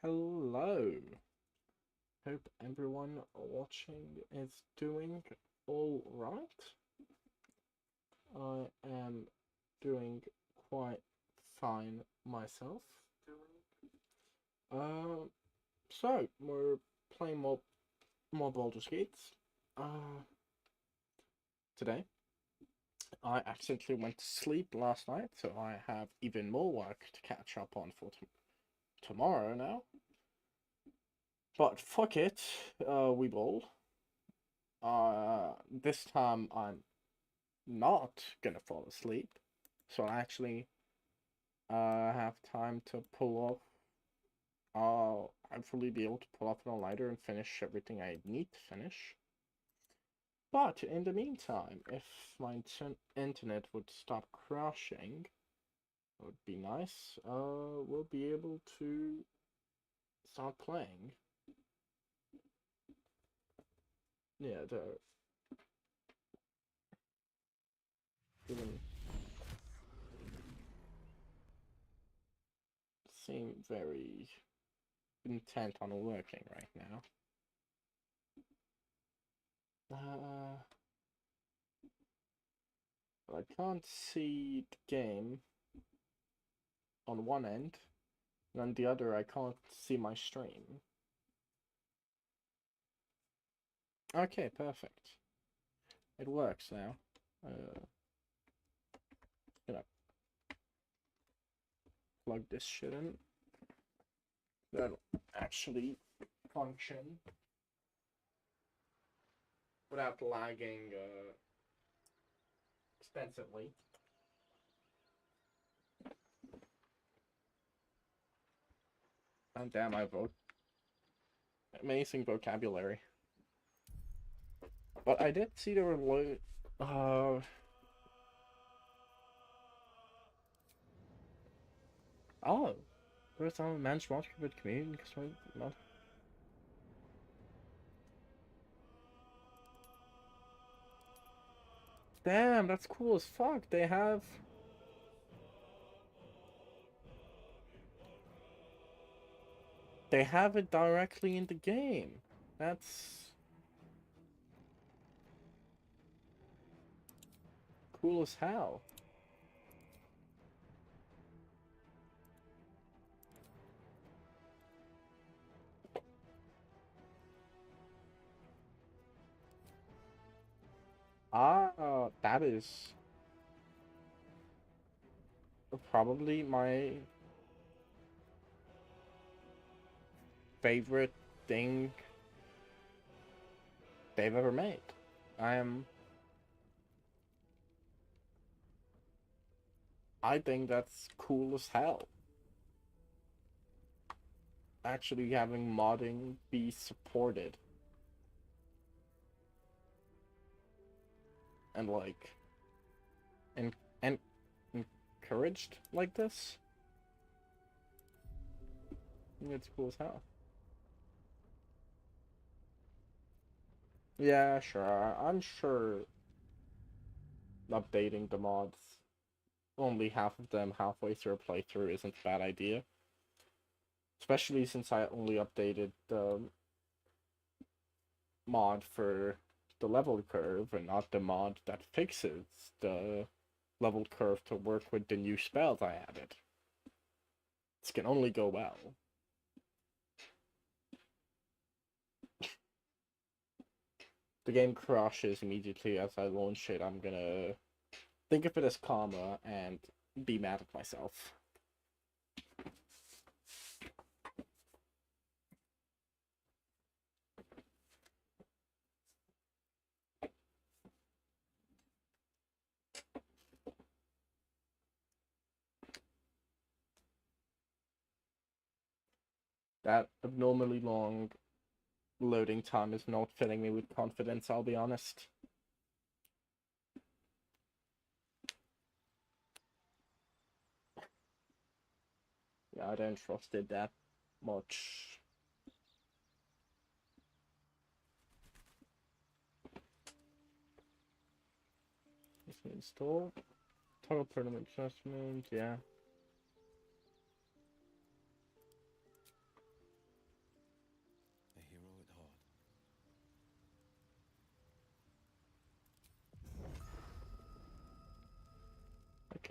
Hello. Hope everyone watching is doing all right. I am doing quite fine myself. Uh, so we're playing more Baldur's Gate. Today. I accidentally went to sleep last night, so I have even more work to catch up on for tomorrow now. But fuck it, we will. This time I'm not gonna fall asleep, so I actually have time to pull off. I'll hopefully be able to pull off an all-nighter and finish everything I need to finish. But in the meantime, if my internet would stop crashing, it would be nice. We'll be able to start playing. Yeah, the even seem very intent on working right now. I can't see the game on one end, and on the other I can't see my stream. Okay, perfect. It works now. Gonna plug this shit in. That'll actually function without lagging extensively. And damn, I vote. Amazing vocabulary. But I did see there were oh, there's some managed multiple with community not. Damn, that's cool as fuck. They have it directly in the game. That's cool as hell. That is probably my favorite thing they've ever made. I think that's cool as hell. Actually having modding be supported and like and encouraged like this. I think it's cool as hell. Yeah, sure. I'm sure updating the mods, only half of them halfway through a playthrough isn't a bad idea. Especially since I only updated the mod for the level curve and not the mod that fixes the level curve to work with the new spells I added. This can only go well. The game crashes immediately as I launch it. I'm gonna think of it as karma and be mad at myself. That abnormally long loading time is not filling me with confidence, I'll be honest. Yeah, I don't trust it that much. Install. Toggle tournament adjustment, yeah.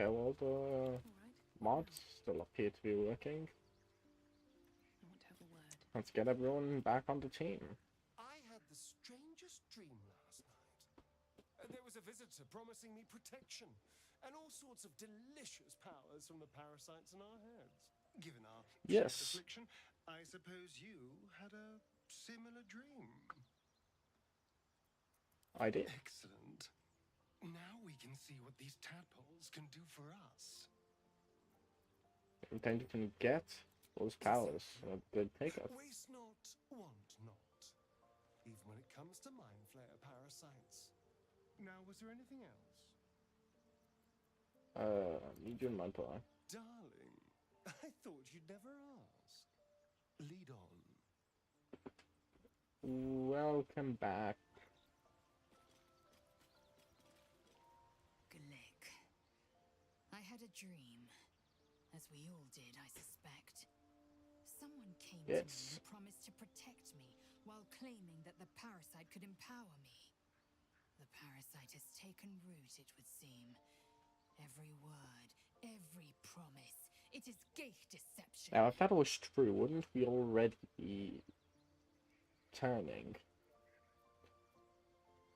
Okay, well, the mods still appear to be working. I want to have a word. Let's get everyone back on the team. I had the strangest dream last night. There was a visitor promising me protection and all sorts of delicious powers from the parasites in our heads. Given our shared Yes, affliction, I suppose you had a similar dream. I did. Excellent. Now we can see what these tadpoles can do for us. Then you can get those powers that they take us. Waste not, want not. Even when it comes to mind flayer parasites. Now, was there anything else? Medium mental. Darling, I thought you'd never ask. Lead on. Welcome back. Glick. I had a dream. As we all did, I suspect. Someone came to me Yes. and promised to protect me while claiming that the parasite could empower me. The parasite has taken root, it would seem. Every word, every promise. It is gate deception. Now, if that was true, wouldn't we already be turning?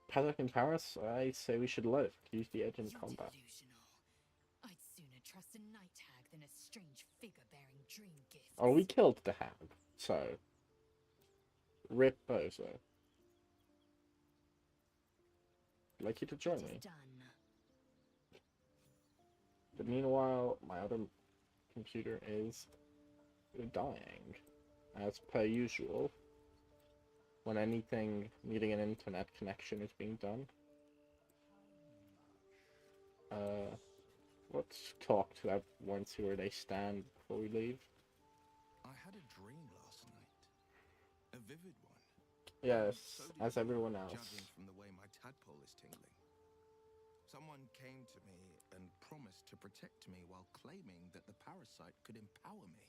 Paddock in Paris, I say we should let it use the edge in You're combat. delusional. I'd sooner trust a night hag than a strange figure bearing dream gifts. Oh, we killed the hag, so rip Bozo. I'd like you to join It me. is done. But meanwhile, my other computer is dying, as per usual, when anything needing an internet connection is being done. Let's talk to everyone, see where they stand before we leave. I had a dream last night. A vivid one. Yes, So did as you, everyone else. Judging from the way my tadpole is tingling. Someone came to me and promised to protect me while claiming that the parasite could empower me.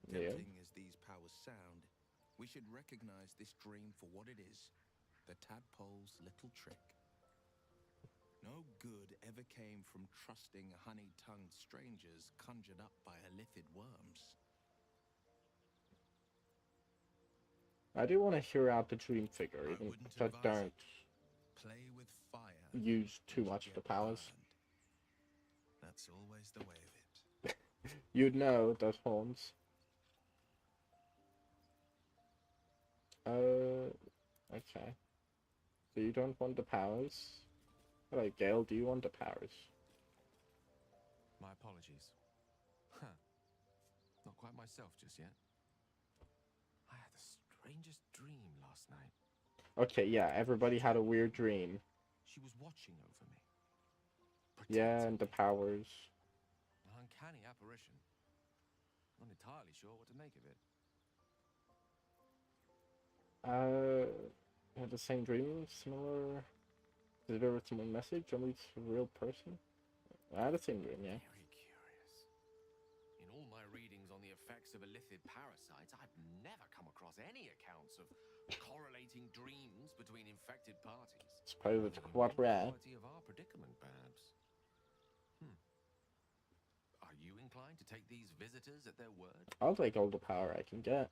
Yeah. Tempting as these powers sound, we should recognize this dream for what it is. The tadpole's little trick. No good ever came from trusting honey-tongued strangers conjured up by illithid worms. I do want to hear out the dream figure, I even wouldn't if I advise don't it. Play with fire. use too and you much of the get powers. burned. That's always the way of it. You'd know those horns. Okay. So you don't want the powers? Hello, Gale, do you want the powers? My apologies. Huh. Not quite myself just yet. I had the strangest dream last night. Okay, yeah, everybody had a weird dream. She was watching over me. Yeah, and the protecting me. powers. An uncanny apparition. Not entirely sure what to make of it. Had the same dream, similar. Did it ever similar message? Only it's a real person? I had the same dream, yeah. Very curious. In all my readings on the effects of illithid parasites, I've never come across any accounts of correlating dreams between infected parties. Suppose it's The quite rare. eventuality of our predicament, perhaps. Are you inclined to take these visitors at their word? I'll take all the power I can get.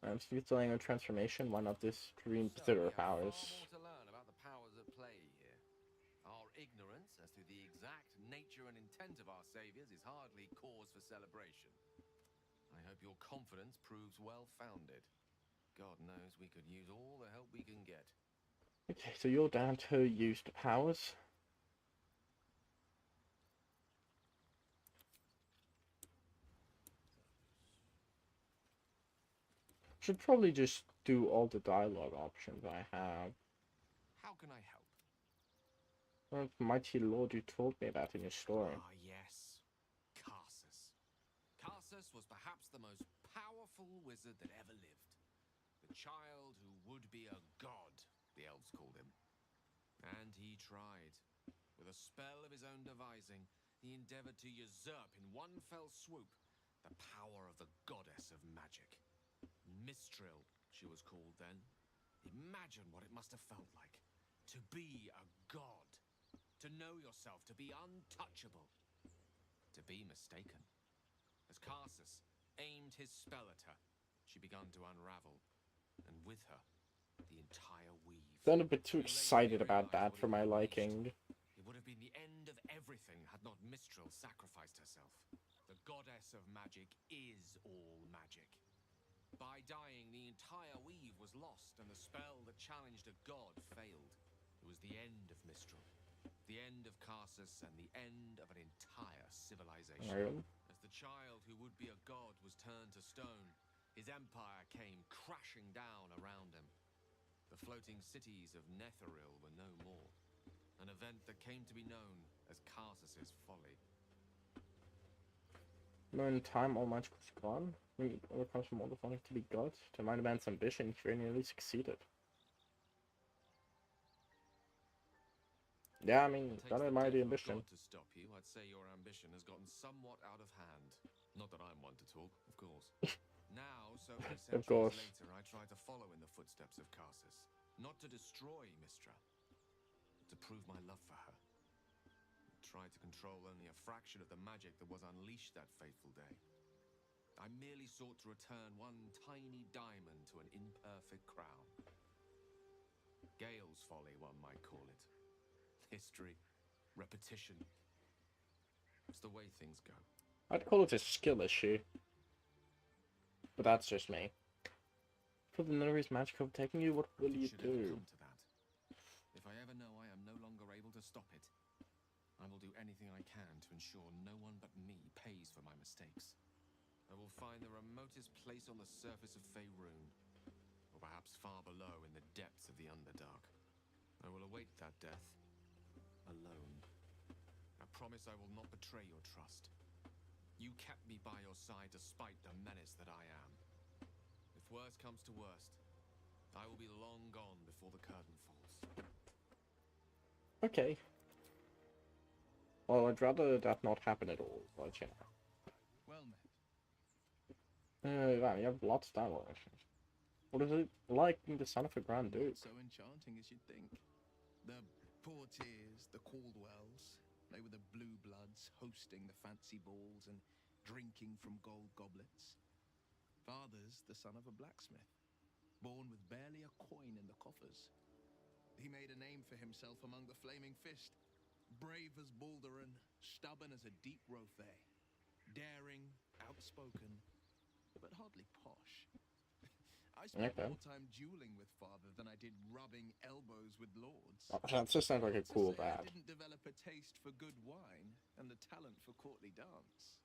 I'm still dealing with transformation, why not this dream So visitor we have powers? far more to learn about the powers at play here. Our ignorance as to the exact nature and intent of our saviors is hardly cause for celebration. I hope your confidence proves well-founded. God knows we could use all the help we can get. Okay, so you're down to use the powers. Should probably just do all the dialogue options I have. How can I help? Well, mighty lord you told me about in your story. Ah, yes. Carsus. Carsus was perhaps the most powerful wizard that ever lived. The child who would be a god, the elves called him. And he tried. With a spell of his own devising, he endeavored to usurp in one fell swoop the power of the goddess of magic. Mistril, she was called then. Imagine what it must have felt like. To be a god. to know yourself, to be untouchable. To be mistaken. As Karsus aimed his spell at her, she began to unravel, and with her, the entire weave. Been a bit too Too late excited to about realize that what for it my unleashed. liking. It would have been the end of everything had not Mistral sacrificed herself. The goddess of magic is all magic. By dying, the entire weave was lost, and the spell that challenged a god failed. It was the end of Mistral, the end of Karsus, and the end of an entire civilization. Right. As the child who would be a god was turned to stone, his empire came crashing down around him. The floating cities of Netheril were no more, an event that came to be known as Karsus's folly. No, in time, all magic was gone. When it overcomes from all the wanting to be God, to mind a man's ambition, he very nearly succeeded. Yeah, I mean, It takes gotta the admire death the of a ambition. god to stop you. I'd say your ambition has gotten somewhat out of hand. Not that I'm one to talk, of course. Now, so many Of centuries course. later, I try to follow in the footsteps of Karsus. Not to destroy Mistra, but to prove my love for her. I tried to control only a fraction of the magic that was unleashed that fateful day. I merely sought to return one tiny diamond to an imperfect crown. Gale's folly, one might call it. History, repetition. It's the way things go. I'd call it a skill issue. But that's just me. For the Netherese magic overtaking you, what will you Should it ever do? come to that, if I ever know I am no longer able to stop it, I will do anything I can to ensure no one but me pays for my mistakes. I will find the remotest place on the surface of Faerun, or perhaps far below in the depths of the Underdark. I will await that death, alone. I promise I will not betray your trust. You kept me by your side despite the menace that I am. If worst comes to worst, I will be long gone before the curtain falls. Okay. Well, I'd rather that not happen at all, but you know. Well met. Wow, you have lots of dialogue. What is it like being the son of a Grand Duke? Not so enchanting as you'd think. The Portiers, the Caldwells, they were the blue bloods hosting the fancy balls and drinking from gold goblets. Father's the son of a blacksmith, born with barely a coin in the coffers. He made a name for himself among the Flaming Fist. Brave as Balduran, stubborn as a deep Rothay. Daring, outspoken, but hardly posh. I spent Okay. more time dueling with father than I did rubbing elbows with lords. Oh, that just sounds like a Not to cool say I dad. didn't develop a taste for good wine and the talent for courtly dance.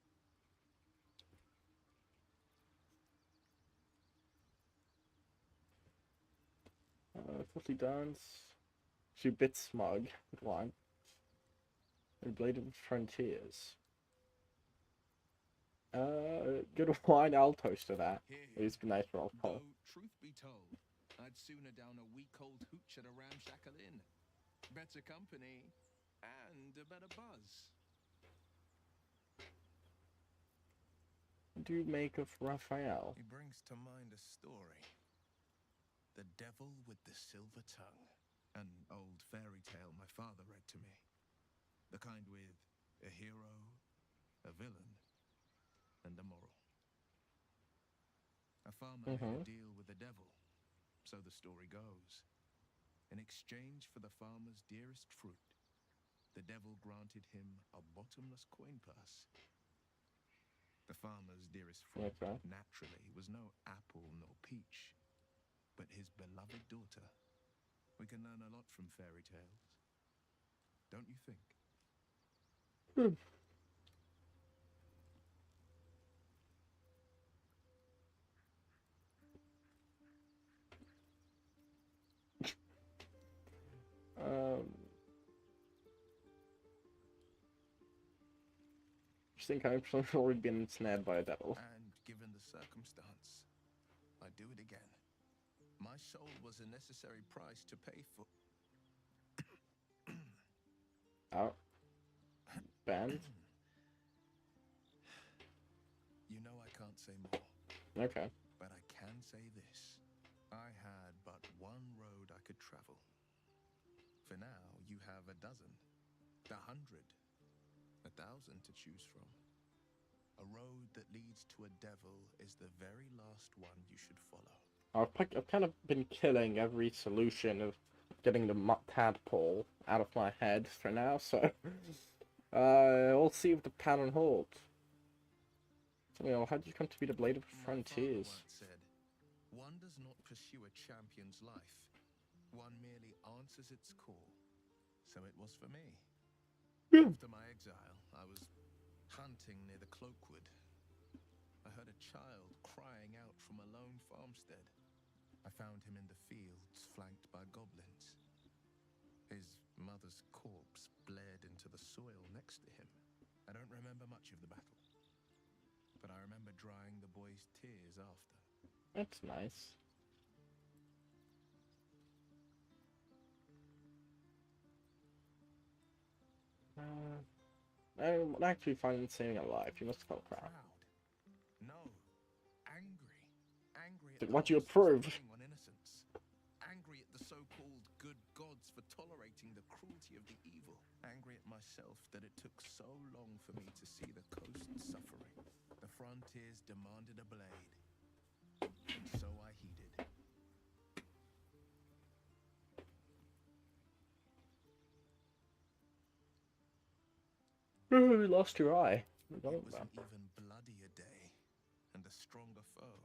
Quickly dance. She bit smug with wine. And bladed frontiers. Good wine, I'll toast to that. Here, It's nice for alcohol. though, truth be told, I'd sooner down a week-old hooch at a ramshackle inn. Better company and a better buzz. What do you make of Raphael? He brings to mind a story. The Devil with the Silver Tongue. An old fairy tale my father read to me. The kind with a hero, a villain, and a moral. A farmer made a deal with the devil, so the story goes. In exchange for the farmer's dearest fruit, the devil granted him a bottomless coin purse. The farmer's dearest fruit, Okay. naturally, was no apple nor peach, but his beloved daughter. We can learn a lot from fairy tales, don't you think? Just think I've already been ensnared by a devil. And given the circumstance, I'd do it again. My soul was a necessary price to pay for. Oh. Banned? You know I can't say more, Okay. but I can say this. I had but one road I could travel. For now, you have a dozen. 100, 1,000 to choose from. A road that leads to a devil is the very last one you should follow. I've kind of been killing every solution of getting the tadpole out of my head for now, so we'll see with the pattern hold. So, how did you come to be the Blade of My father Frontiers? once said, "One does not pursue a champion's life. One merely answers its call." So it was for me. After my exile, I was hunting near the Cloakwood. I heard a child crying out from a lone farmstead. I found him in the fields, flanked by goblins. His mother's corpse blared into the soil next to him. I don't remember much of the battle, but I remember drying the boy's tears after. That's nice. I'm actually finding seeing alive. You must feel proud. No. Angry. Angry at Then the what do you monsters approve? preying on innocence. Angry at the so-called good gods for tolerating the cruelty of the evil. Angry at myself that it took so long for me to see the coast suffering. The frontiers demanded a blade. And so I heeded. You lost your eye. It was an even bloodier day, and a stronger foe.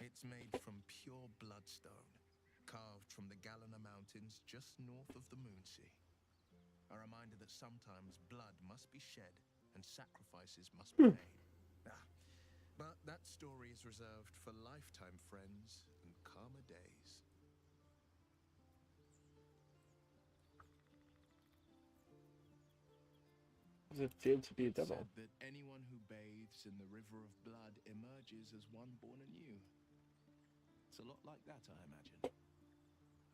It's made from pure bloodstone, carved from the Galena Mountains just north of the Moonsea. A reminder that sometimes blood must be shed and sacrifices must be made. But that story is reserved for lifetime friends and calmer days. Does it feel to be a It's devil? said that anyone who bathes in the river of blood emerges as one born anew. It's a lot like that, I imagine.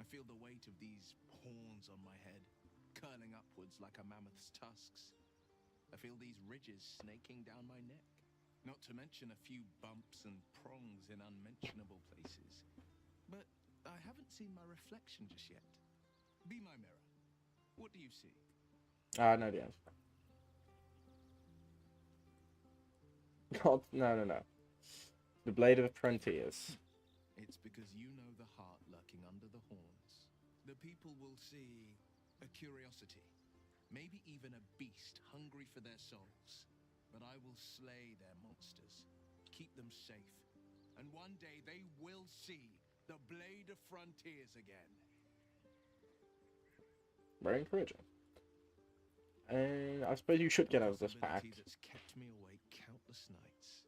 I feel the weight of these horns on my head, curling upwards like a mammoth's tusks. I feel these ridges snaking down my neck, not to mention a few bumps and prongs in unmentionable places. But I haven't seen my reflection just yet. Be my mirror. What do you see? No, the answer. God, no. The Blade of Frontiers. It's because you know the heart lurking under the horns. The people will see a curiosity, maybe even a beast hungry for their souls. But I will slay their monsters, keep them safe, and one day they will see the Blade of Frontiers again. Very encouraging. And I suppose you should get out of this pact. That's kept me awake countless nights.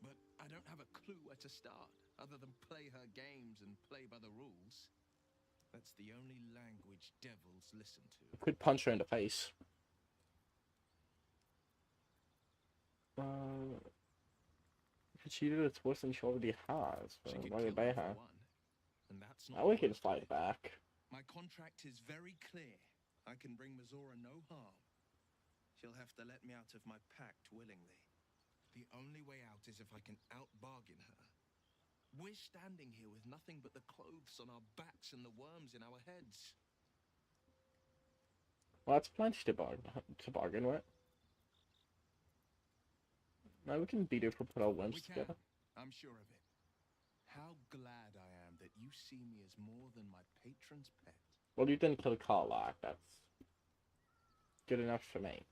But I don't have a clue where to start, other than play her games and play by the rules. That's the only language devils listen to. Could punch her in the face. If she did it worse than she already has. She could Why kill obey me for her? one, and that's not Now we the can worst fight bit. back. My contract is very clear. I can bring Mazora no harm. She'll have to let me out of my pact willingly. The only way out is if I can out-bargain her. We're standing here with nothing but the clothes on our backs and the worms in our heads. Well, that's plenty to bargain with. Now we can beat her if we put our We limbs can. together. I'm sure of it. How glad I am that you see me as more than my patron's pet. Well, you didn't kill Karlach. That's good enough for me.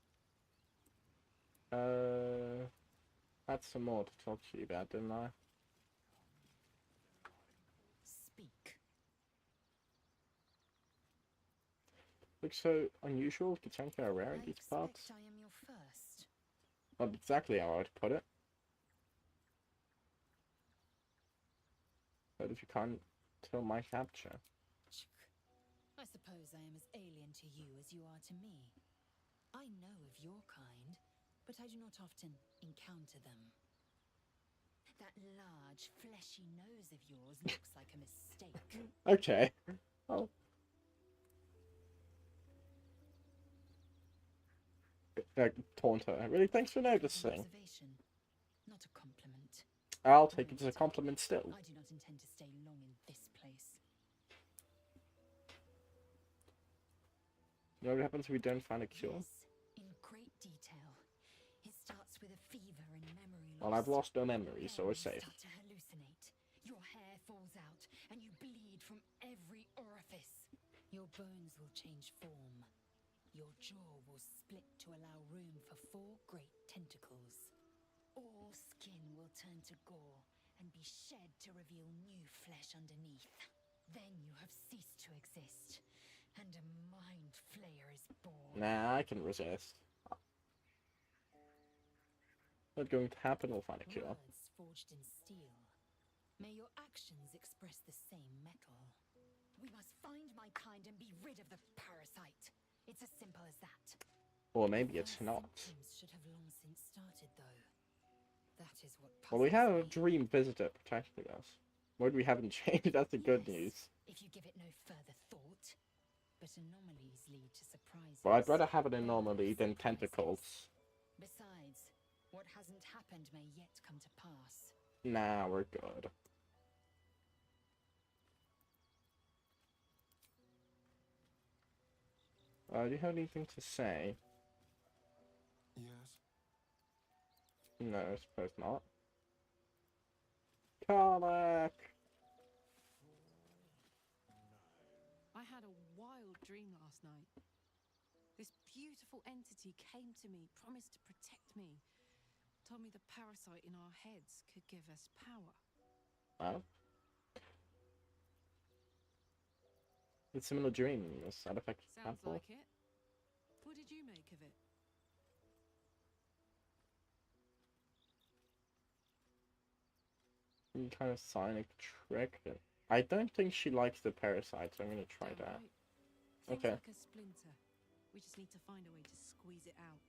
Had some more to talk to you about, didn't I? Speak. Looks so unusual, content kind of rare in I these expect parts. I am your first. Not exactly how I would put it. But if you can't tell my capture. I suppose I am as alien to you as you are to me. I know of your kind, but I do not often encounter them. That large, fleshy nose of yours looks like a mistake. Okay. Oh. Taunt her. Really, thanks for An noticing. observation, not a compliment. I'll take it as a compliment still. I do not intend to stay long in this place. You know what happens if we don't find a cure? Yes, in great detail. It starts with a fever and memory loss. Well, I've lost no memory, so Then we're you safe. start to hallucinate. Your hair falls out, and you bleed from every orifice. Your bones will change form. Your jaw will split to allow room for 4 great tentacles. All skin will turn to gore and be shed to reveal new flesh underneath. Then you have ceased to exist, and a mind flayer is born. Nah, I can resist. What's going to happen? We'll find a cure. Words forged in steel. May your actions express the same metal. We must find my kind and be rid of the parasite. It's as simple as that. Or maybe it's First not. symptoms should have long since started, though. That is what Well, we puzzles have a me. dream visitor protecting us. What we haven't changed, that's the good Yes, news. if you give it no further thought. But anomalies lead to surprises. Well, I'd rather have an They anomaly leave than surprises. tentacles. Besides, what hasn't happened may yet come to pass. Nah, we're good. Do you have anything to say? Yes. No, I suppose not. Karlak! I had a wild dream last night. This beautiful entity came to me, promised to protect me, told me the parasite in our heads could give us power. Wow. It's similar dream. The side effect is Sounds harmful. like it. What did you make of it? Some kind of psionic trick. I don't think she likes the parasite, so I'm gonna try Damn that. right. Seems Okay. like a splinter. We just need to find a way to squeeze it out.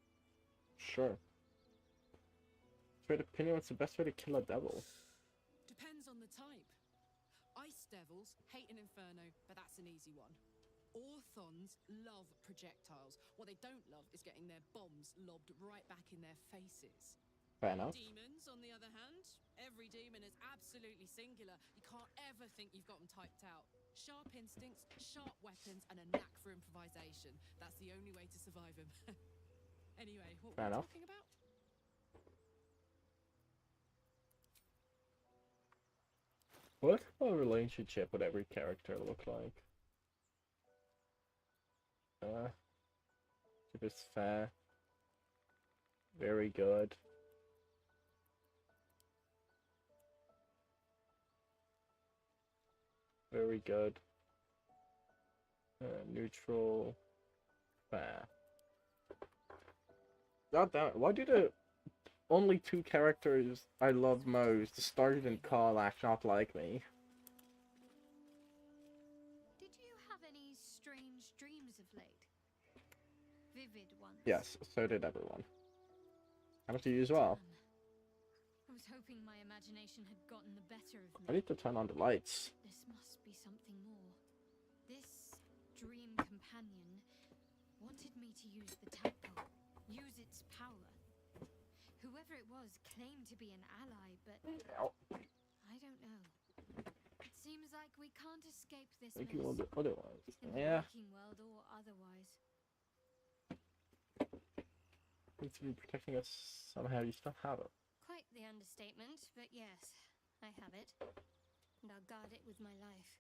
Sure. Trade opinion, what's the best way to kill a devil? Depends on the type. Ice devils hate an inferno, but that's an easy one. Orthons love projectiles. What they don't love is getting their bombs lobbed right back in their faces. Fair enough. Demons, on the other hand, every demon is absolutely singular. You can't ever think you've got them typed out. Sharp instincts, sharp weapons, and a knack for improvisation. That's the only way to survive them. Anyway, what Fair were we enough. talking about? What will a relationship with every character look like? If it's fair. Very good. Very good. Neutral. Fair. God damn it, why do the only 2 characters I love most, the Stargate and Karlak, not like me? Did you have any strange dreams of late? Vivid ones? Yes, so did everyone. Happened to you as well. Damn. I was hoping my imagination had gotten the better of I me. need to turn on the lights. This must be something more. This dream companion wanted me to use the tadpole, use its power. Whoever it was claimed to be an ally, but I don't know. It seems like we can't escape this Think you mess, will do otherwise. in the Yeah, waking world or otherwise. needs to be protecting us somehow. You still have it. Quite the understatement, but yes, I have it. And I'll guard it with my life.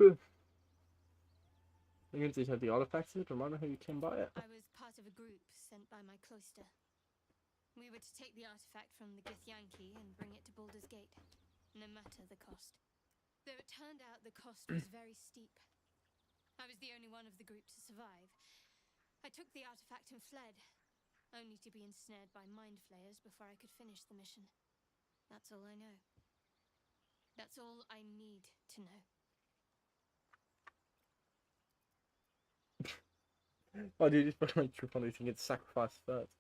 You can see have the artifacts in it. Remind me how you came by it. I was part of a group sent by my cloister. We were to take the artifact from the Githyanki and bring it to Baldurs Gate, no matter the cost. Though it turned out the cost was very steep. I was the only one of the group to survive. I took the artifact and fled, only to be ensnared by mind flayers before I could finish the mission. That's all I know. That's all I need to know. Oh, dude, you put my troop on these things. It's sacrifice first.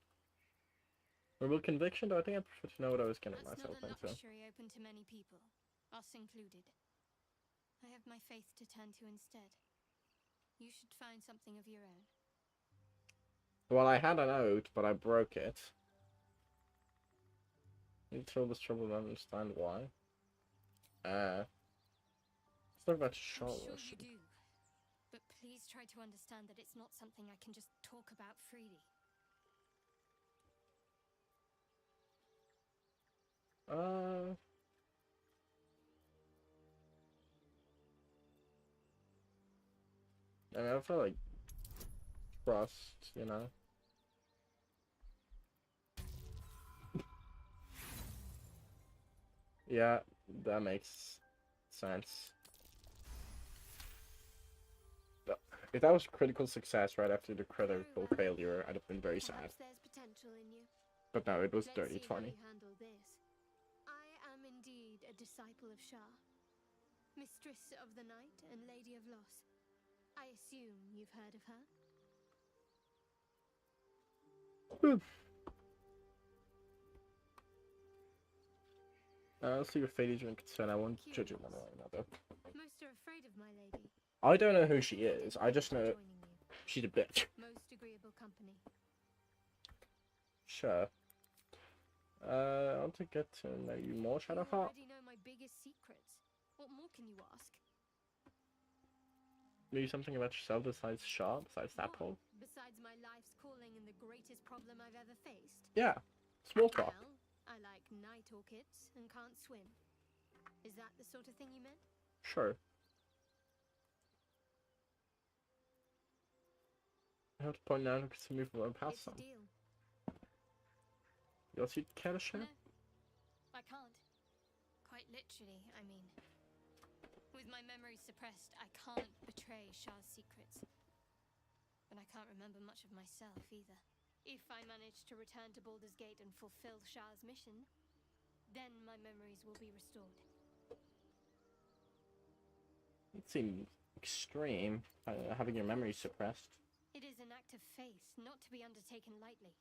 Real conviction? I think I prefer to know what I was getting That's myself not a into. luxury open to many people, us included. I have my faith to turn to instead. You should find something of your own. Well, I had an oath, but I broke it. You throw this trouble and understand why. Still What about I'm Charlotte? sure you do. But please try to understand that it's not something I can just talk about freely. I mean, I feel like trust, you know. Yeah, that makes sense. If that was critical success right after the critical failure, I'd have been very sad. Perhaps there's potential in you. But no, it was Let's dirty see how 20. you handle this. I am indeed a disciple of Shah, mistress of the night and lady of loss. I assume you've heard of her? So your failures are concerned. I won't judge it one way or another. Most are afraid of my lady. I don't know who she is. I just know Joining you. she's a bitch. Most agreeable company. Sure. I want to get to know you more, You Shadowheart. already know my biggest secrets. What more can you ask? Maybe something about yourself besides Shaw, besides that pole. Besides my life's calling and the greatest problem I've ever faced? Yeah. Small talk. Well, I like night orchids and can't swim. Is that the sort of thing you meant? Sure. I have to point out to move on past It's a some. deal. You also care to share? No, I can't. Quite literally, I mean. With my memory suppressed, I can't betray Shah's secrets. But I can't remember much of myself either. If I manage to return to Baldur's Gate and fulfill Shah's mission, then my memories will be restored. It seems extreme, having your memory suppressed. It is an act of faith, not to be undertaken lightly.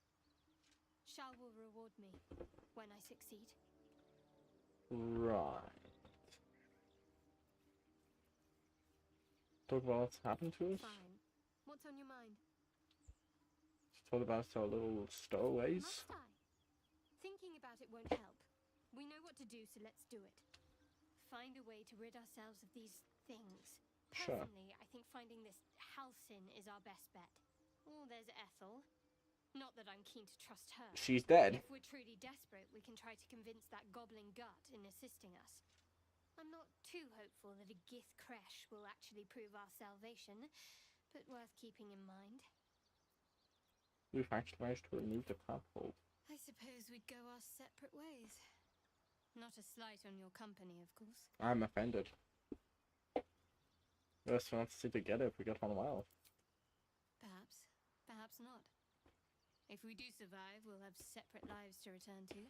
Shah will reward me when I succeed. Right. Talk about what's happened to us? Fine. What's on your mind? Talk about our little stowaways. Must I? Thinking about it won't help. We know what to do, so let's do it. Find a way to rid ourselves of these things. Sure. Personally, I think finding this Halcyon is our best bet. Oh, there's Ethel. Not that I'm keen to trust her. She's dead. If we're truly desperate, we can try to convince that goblin gut in assisting us. I'm not too hopeful that a Gith crash will actually prove our salvation, but worth keeping in mind. We've actually managed to remove the platform. I suppose we'd go our separate ways. Not a slight on your company, of course. I'm offended. Let's not sit together if we get on well. Perhaps. Perhaps not. If we do survive, we'll have separate lives to return to.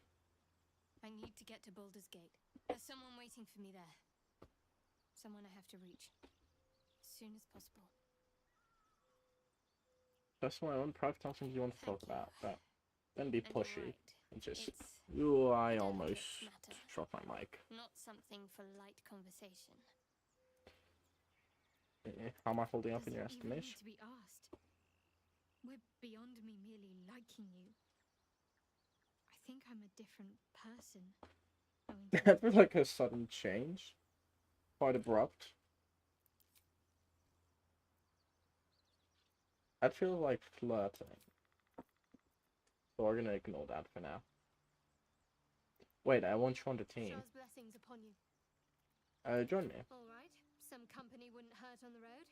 I need to get to Baldur's Gate. There's someone waiting for me there. Someone I have to reach. As soon as possible. That's my own private something you want to talk about, but then be And you're pushy. right. And just... It's Ooh, I delicate almost matter. dropped my mic. not something for light conversation. How am I holding up Does in your it even need estimation? to be asked? We're beyond me merely liking you. I think I'm a different person. owing to That was like a sudden change. Quite abrupt. I'd feel like flirting. So we're gonna ignore that for now. Wait, I want you on the team. Shah's blessings upon you. Join me. All right. Some company wouldn't hurt on the road,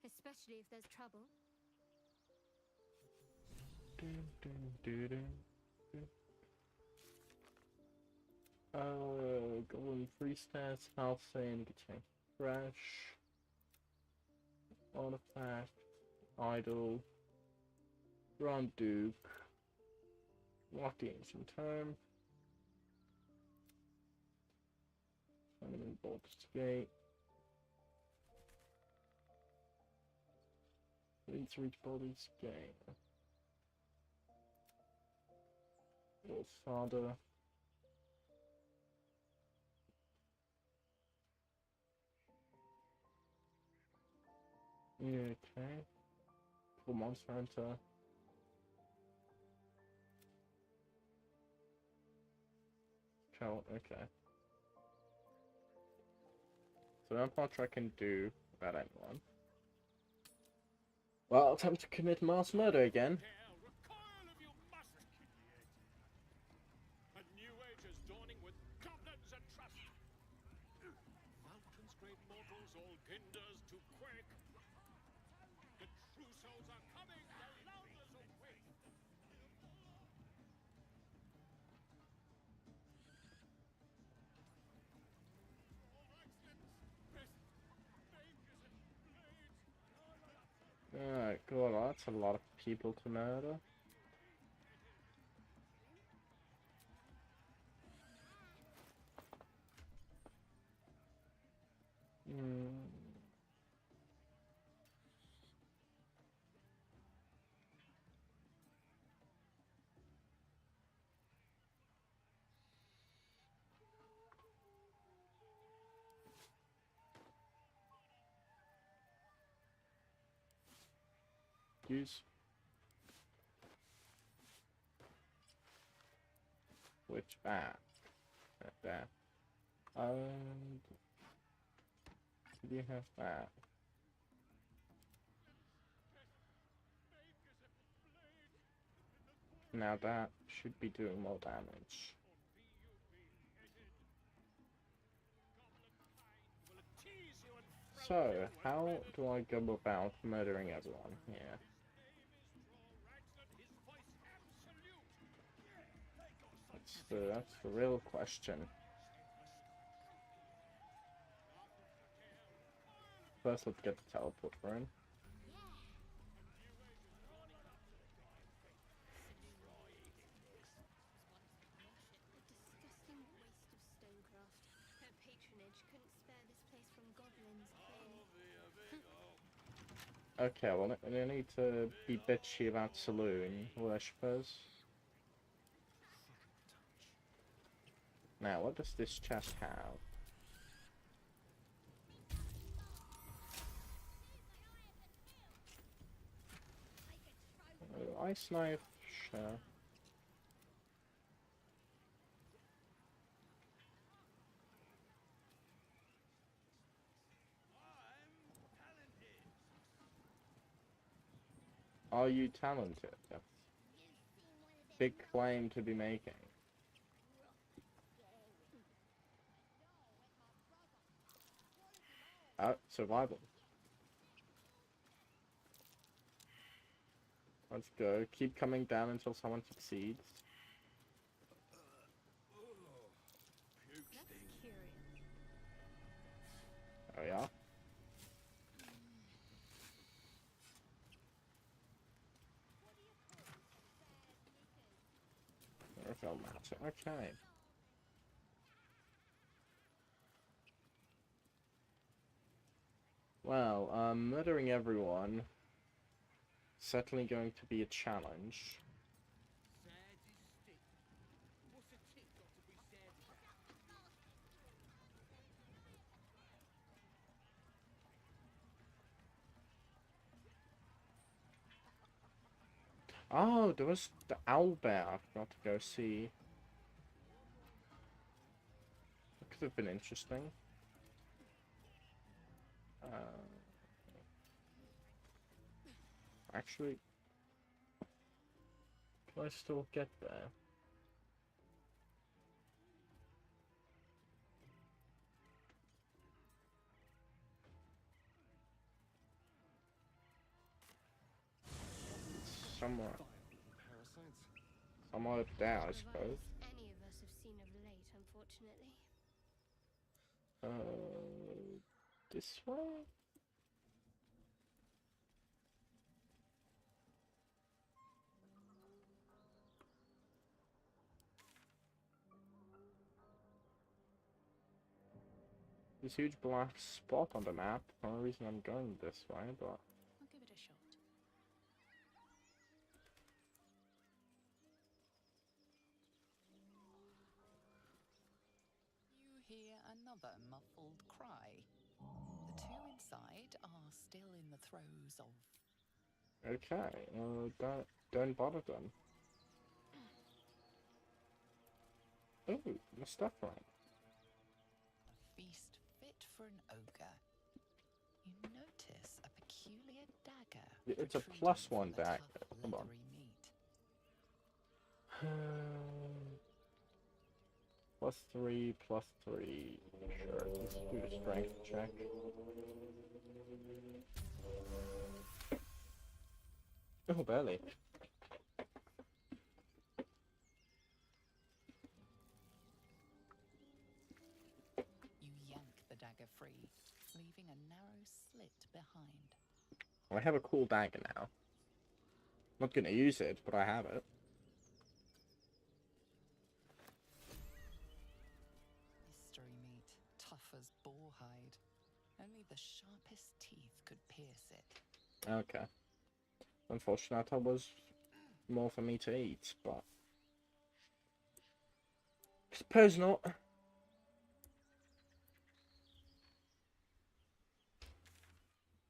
especially if there's trouble. Golden Priestess, Halcyon, Getting Fresh, Artifact, Idol, Grand Duke, Lock the Ancient Tome, Tournament Baldurs Gate, need to reach Baldur's Gate, Lord Father. Okay. Cool Monster Hunter. Okay. So not much I can do about anyone. Well, attempt to commit mass murder again. Recoil of you mustn't. A new age is dawning with goblins and trust. Mountains, great mortals, all ginders to quake. The true souls are coming, the loudness awake. Alright, God, that's a lot of people to murder. Use which back? There. Do you have that? Now that should be doing more damage. So, how do I go about murdering everyone here? That's the real question. First, let's get the teleporter in. Disgusting waste of stonecraft. Her patronage couldn't spare this place from goblins, clearly. Okay, well, I need to be bitchy about saloon worshippers. Now, what does this chest have? Ice knife, sure. Are you talented? That's a big claim to be making. Oh, survival. Let's go. Keep coming down until someone succeeds. Oh yeah. Refill matter. Okay. Well, murdering everyone certainly going to be a challenge. Oh, there was the owlbear I forgot to go see. That could have been interesting. Actually, can I still get there? Somewhere. Somewhere up there, I suppose. Any of us have seen of late, unfortunately. This way? This huge black spot on the map. For no reason I'm going this way, but I'll give it a shot. You hear another muffled cry. The two inside are still in the throes of... okay. Don't bother them. Oh, the stuff right. a feast fit for an ogre. It's a retreating +1 from the dagger. tough, Come on. leathery meat. +3, +3. Sure, let's do the strength check. Oh, barely. You yank the dagger free, leaving a narrow slit behind. I have a cool dagger now. Not gonna use it, but I have it. Mystery meat, tough as boar hide. Only the sharpest teeth could pierce it. Okay. Unfortunately, that was more for me to eat, but suppose not.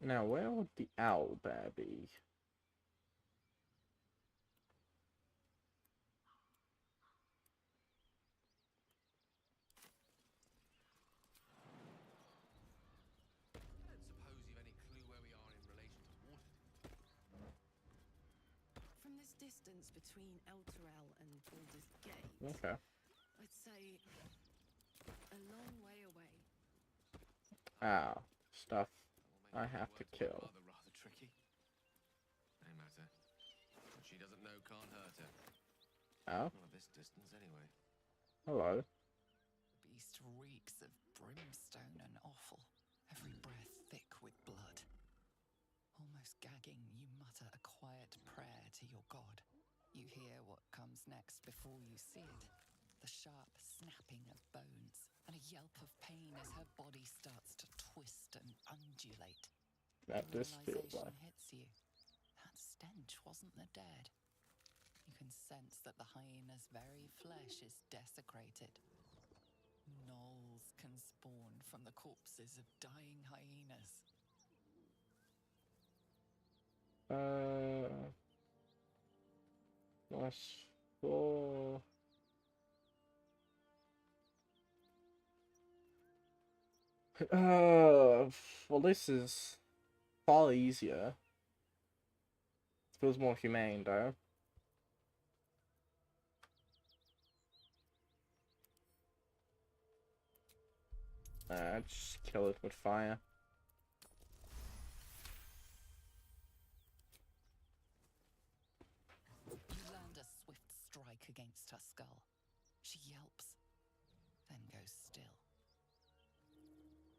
Now, where would the owl bear be? I don't suppose you've any clue where we are in relation to Waterdeep. From this distance between Elturel and Baldur's Gate, Okay. I'd say a long way away. Ah, stuff That will make I my have to words kill. rather tricky. No matter. What she doesn't know can't hurt her. Oh, Not at this distance, anyway. hello. The beast reeks of brimstone and offal, every breath thick with blood. Almost gagging, you mutter a quiet prayer to your god. You hear what comes next before you see it. The sharp snapping of bones, and a yelp of pain as her body starts to twist and undulate. That The this feels realization like. hits you. That stench wasn't the dead. You can sense that the hyena's very flesh is desecrated. Gnolls can spawn from the corpses of dying hyenas. +4. Well, this is far easier. Feels more humane, though. Just kill it with fire. You land a swift strike against her skull. She yelps, then goes still.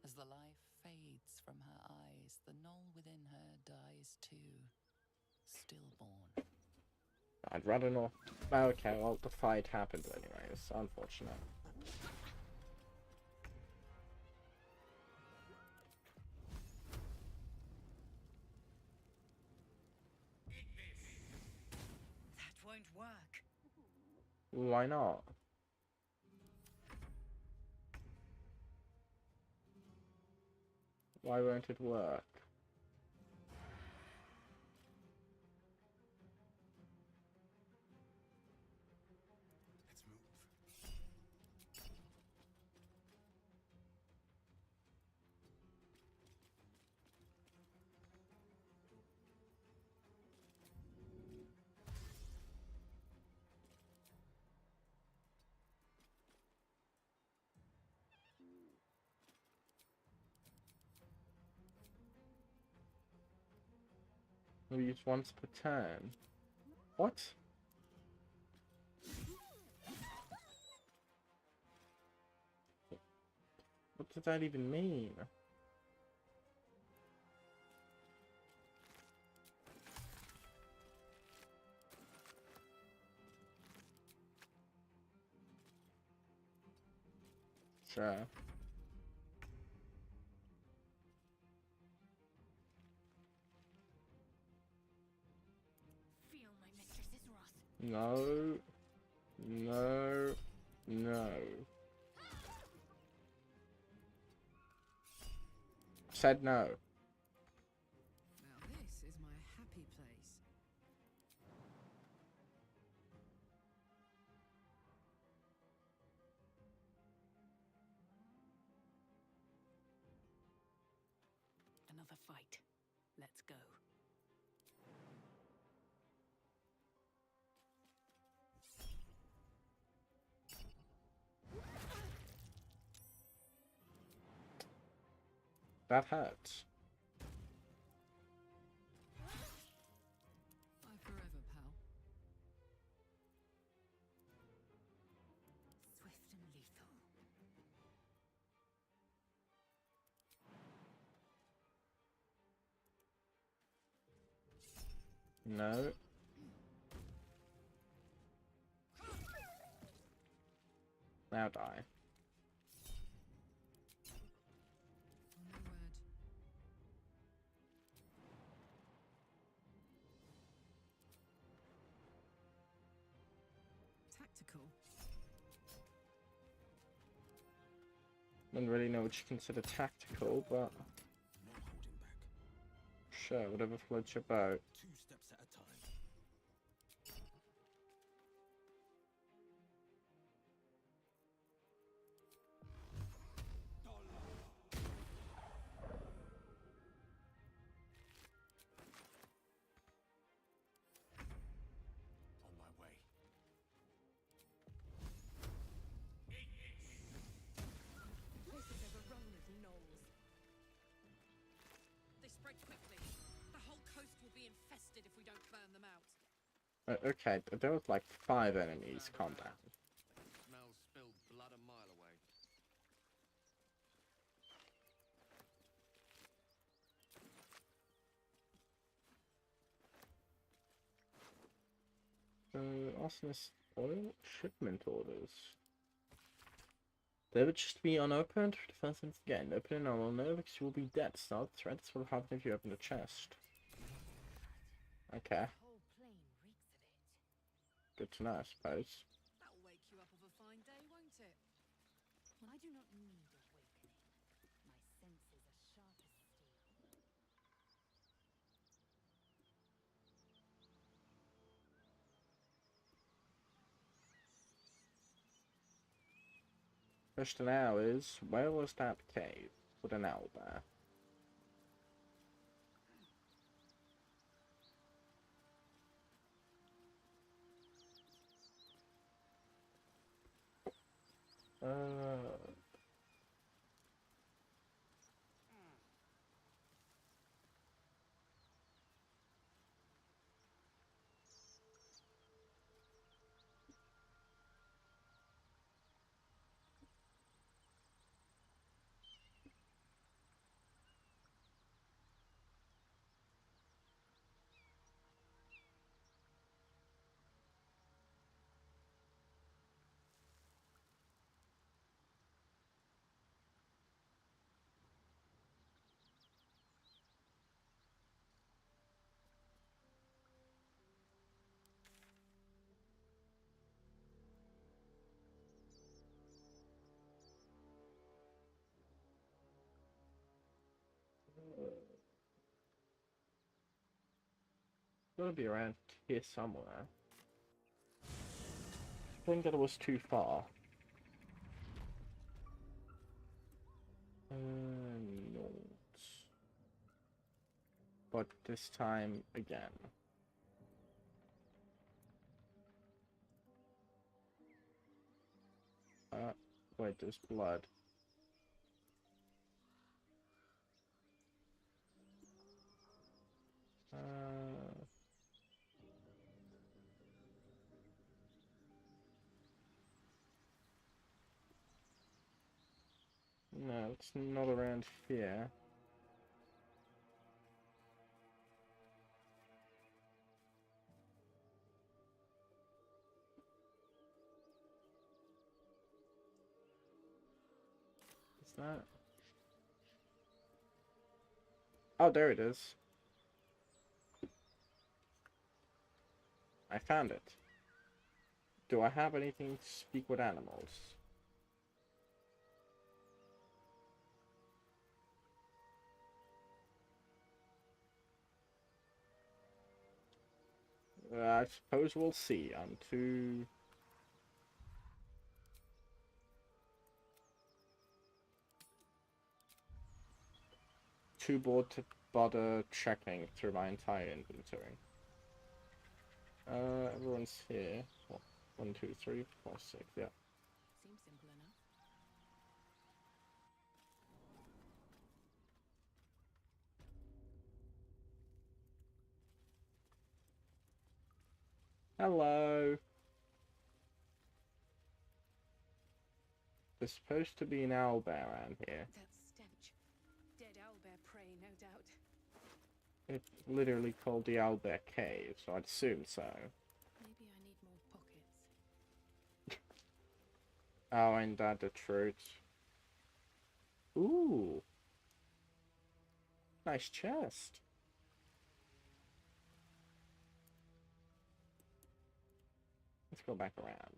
As the life fades from her eyes, the knoll within her dies too, stillborn. I'd rather not. Okay, well, the fight happened anyways. Unfortunate. That won't work. Why not? Why won't it work? Let's move. We use once per turn. What? What does that even mean? Sure. Feel my mistress's wrath. No. No. No. Said no. Now this is my happy place. Another fight. Let's go. That hurts. Bye forever, pal. Swift and lethal. No. Now die. No word. Tactical. Don't really know what you consider tactical, but No holding back. sure, whatever floats your boat. 2 steps at a time. On my way. This is overrun with gnolls. They spread quickly. The whole coast will be infested if we don't burn them out. Okay, there was like 5 enemies. Calm down. I can smell spilled blood a mile away. Arsonist oil shipment orders. They would just be unopened for the first time again. Open it and I will know because you will be dead. Start the threat. This will happen if you open the chest. Okay, The whole plain reeks of it. good to know, I suppose. That'll wake you up of a fine day, won't it? I do not need awakening. My senses are sharp as steel. Question now is, where was that cave with an owl bear? Gotta be around here somewhere. I think that it was too far. Not. But this time again. Wait, there's blood. No, it's not around here. Is that? Oh, there it is. I found it. Do I have anything to speak with animals? I suppose we'll see. I'm too bored to bother checking through my entire inventory. Everyone's here. 1, 2, 3, 4, 6. Yeah. Seems simple enough. Hello. There's supposed to be an owlbear around here. That stench. Dead owlbear prey, no doubt. It's literally called the Owlbear Cave, so I'd assume so. Maybe I need more pockets. Oh, ain't that the truth? Ooh. Nice chest. Let's go back around.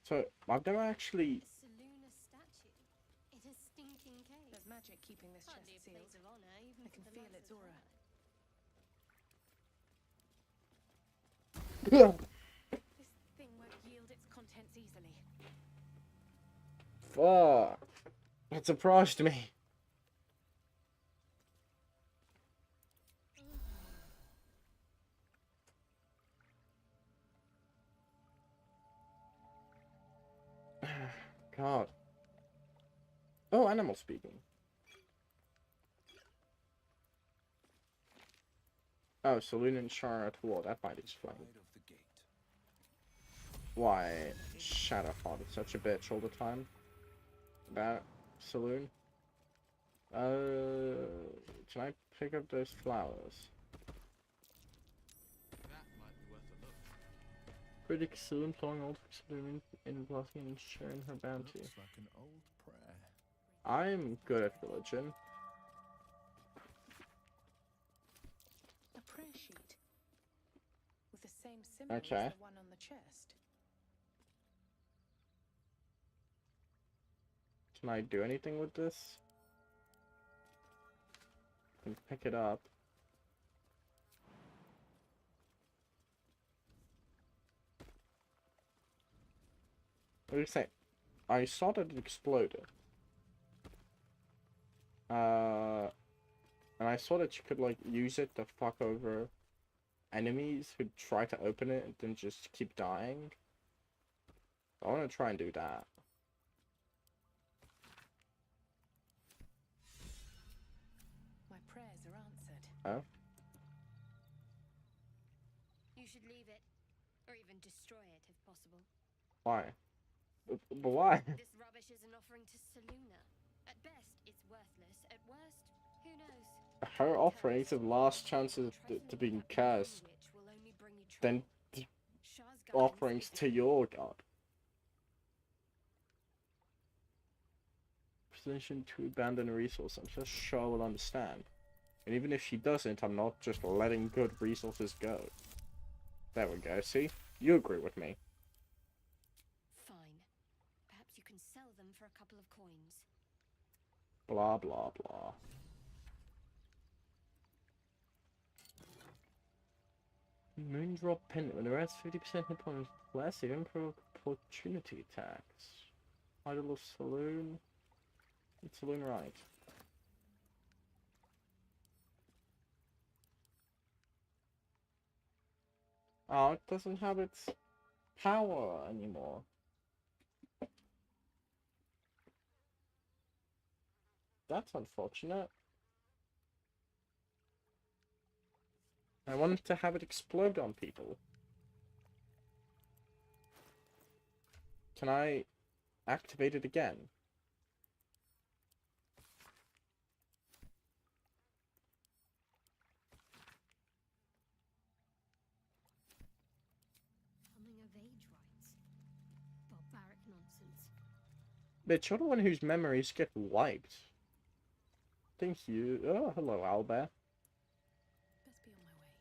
So, I've never actually... A Seluna statue in a stinking cave. There's magic keeping this Hardly a chest place sealed. of honor, even I for can the feel likes its of aura. her. This thing won't yield its contents easily. Fuck. It surprised me. God. Oh, animal speaking. Oh, Saloon and Charlotte War. That might explain. Pride of the gate. Why Shadowheart is such a bitch all the time. About Saloon. Can I pick up those flowers? That might be worth a look. Critic Saloon flowing old Saloon in blocking and sharing her bounty. Looks like an old prayer. I'm good at religion. A prayer sheet. With the same symbol Okay. as the one on the chest. Can I do anything with this? I can pick it up. What do you say? I saw that it exploded. And I saw that you could, like, use it to fuck over enemies who try to open it and then just keep dying. I want to try and do that. My prayers are answered. Oh? You should leave it, or even destroy it if possible. Why? But why? This rubbish is an offering to Seluna. At best, it's worthless. At worst, who knows? Her offerings have last chances to being cursed than offerings to your god. Position to abandon a resource. I'm just sure I will understand. And even if she doesn't, I'm not just letting good resources go. There we go, see? You agree with me. Fine. Perhaps you can sell them for a couple of coins. Blah, blah, blah. Moondrop Pendant. When the rest 50% hit points less, you improve opportunity attacks. Idol of Saloon. It's Saloon right. Oh, it doesn't have its power anymore. That's unfortunate. I wanted to have it explode on people. Can I activate it again? Coming of age rites. Barbaric nonsense. Bitch, you're the one whose memories get wiped. Thank you. Oh, hello, Owlbear. Best be on my way.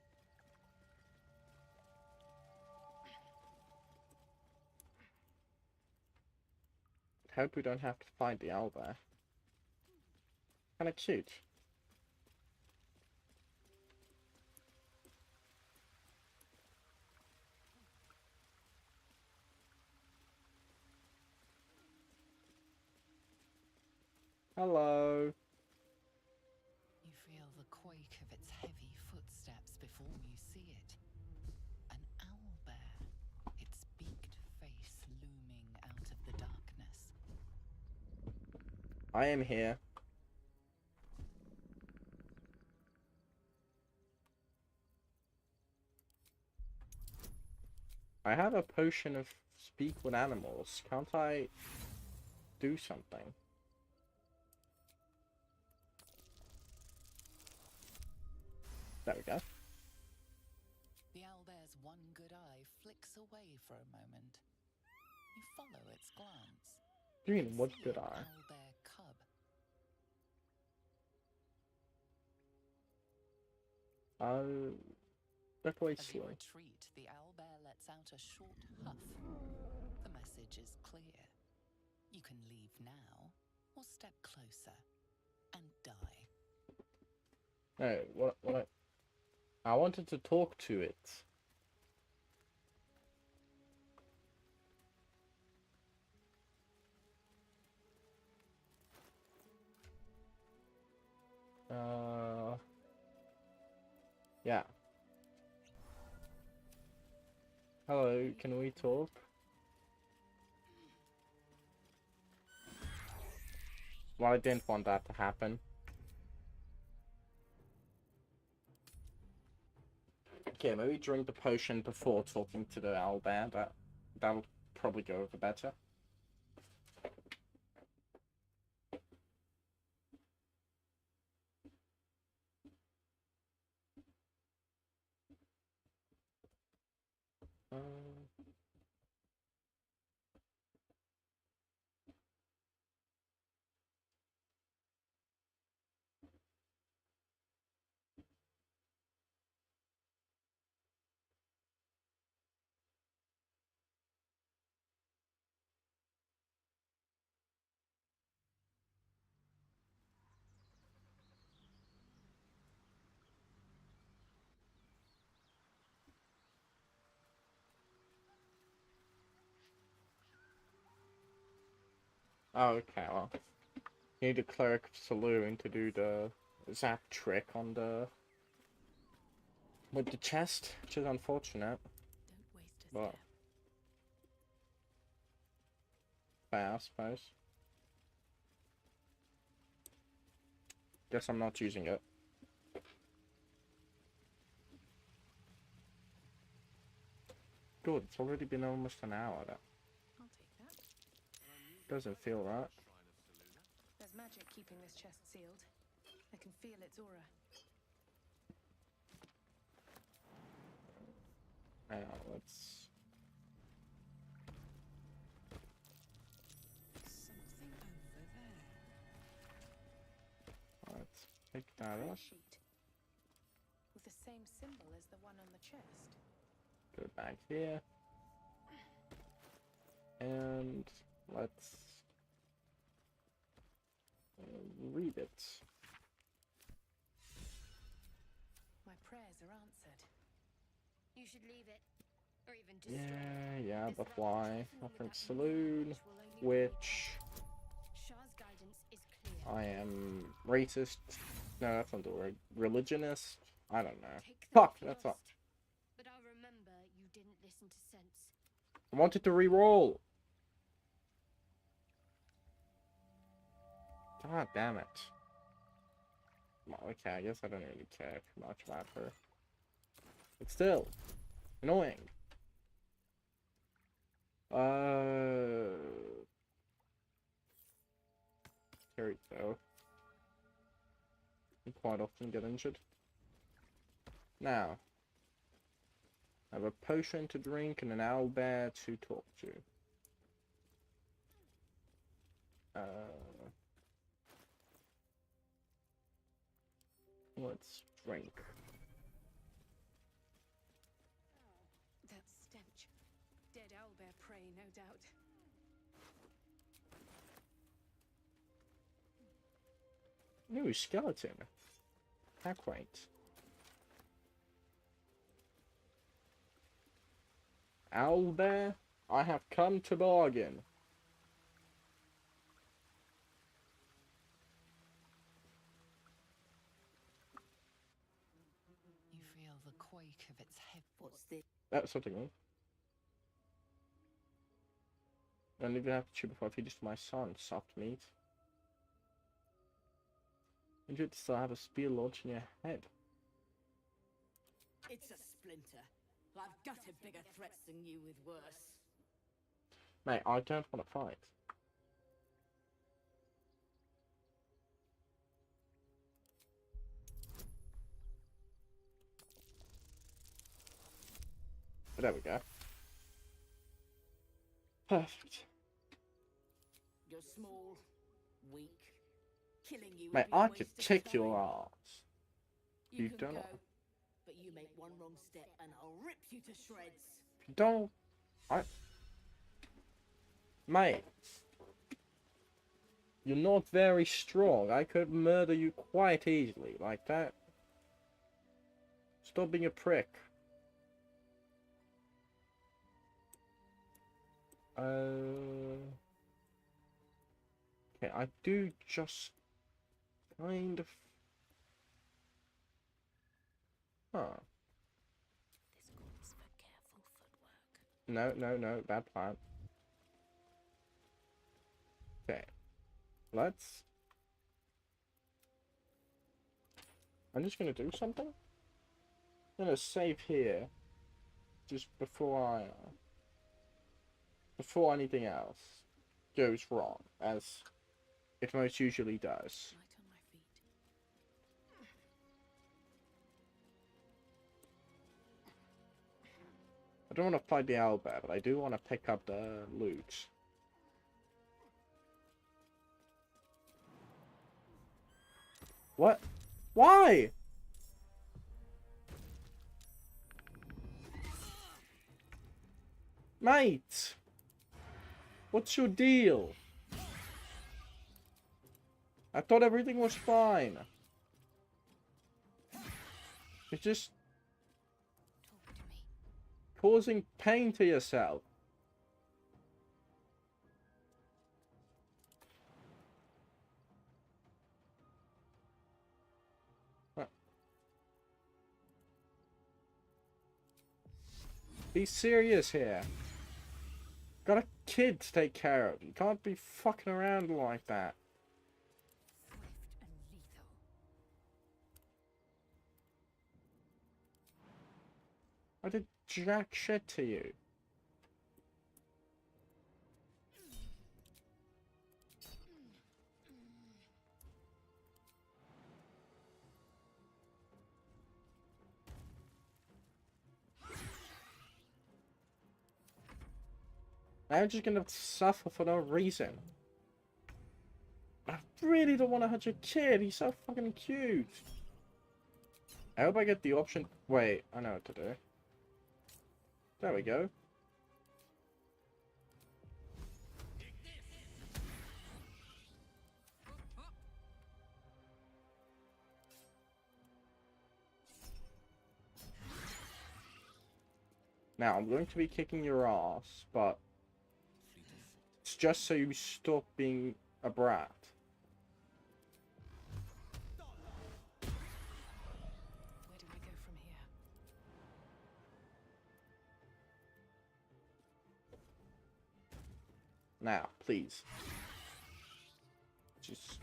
Hope we don't have to fight the owlbear. Kinda cute. Hello. You feel the quake of its heavy footsteps before before you see it. An owlbear, its beaked face looming out of the darkness. I am here. I have a potion of speak with animals. Can't I do something? There we go. The owlbear's one good eye flicks away for a moment. You follow its glance. What do you mean, and what see good an eye? owlbear cub. Step away As you slow. retreat, the owlbear lets out a short huff. The message is clear. You can leave now, or step closer and die. No, I wanted to talk to it. Yeah. Hello, can we talk? Well, I didn't want that to happen. Okay, maybe drink the potion before talking to the owlbear. That'll probably go over better. Oh, okay, well. You need a cleric of saloon to do the zap trick on the... with the chest, which is unfortunate. Don't waste a But step. fair, I suppose. Guess I'm not using it. Good, it's already been almost an hour. That I'll take that. doesn't feel right. There's magic keeping this chest sealed. I can feel its aura. Hang on, let's... Something over there. Let's pick A that prayer up. sheet with the same symbol as the one on the chest. Go back here. And let's read it. My prayers are answered. You should leave it. Or even destroy it. Yeah, This but rock why? definitely Nothing without saloon, knowledge will only bring you which Shah's guidance is clear. I am racist. No, that's not the word. Religionist? I don't know. Take the Fuck, book that's you not. lost. But I'll remember you didn't listen to sense. I wanted to re-roll. God damn it. Well, okay, I guess I don't really care too much about her. But still, annoying. Here we go. You quite often get injured. Now, I have a potion to drink and an owlbear to talk to. Let's drink. That stench. Dead owlbear prey, no doubt. Ooh, skeleton. How quaint. Owlbear, I have come to bargain. You feel the this? That's something new. I don't even have to chew before I feed this to my son. Soft meat. And you'd still have a spear launched in your head. It's a splinter. I've gutted bigger threats than you with worse. Mate, I don't want to fight. But there we go. Perfect. You're small, weak. Killing you would Mate, be a I waste could of kick your time. ass. You can don't go, know. but you make one wrong step and I'll rip you to shreds. Don't. Mate. You're not very strong. I could murder you quite easily, like that. Stop being a prick. Okay, I do just kind of. Huh. This calls for careful footwork. No, no, no, bad plan. Okay. Let's. I'm just gonna do something. I'm gonna save here. Just before before anything else goes wrong, as it most usually does. Light on my feet. I don't want to fight the owlbear, but I do want to pick up the loot. What? Why? Mate! What's your deal? I thought everything was fine. You're just Talk to me. causing pain to yourself. Be serious here. Got a kid to take care of. You can't be fucking around like that. Swift and lethal. I did jack shit to you. Now I'm just gonna suffer for no reason. I really don't want to hurt your kid. He's so fucking cute. I hope I get the option. Wait, I know what to do. There we go. Now, I'm going to be kicking your ass, but it's just so you stop being a brat. Where do I go from here? Now, please. Just...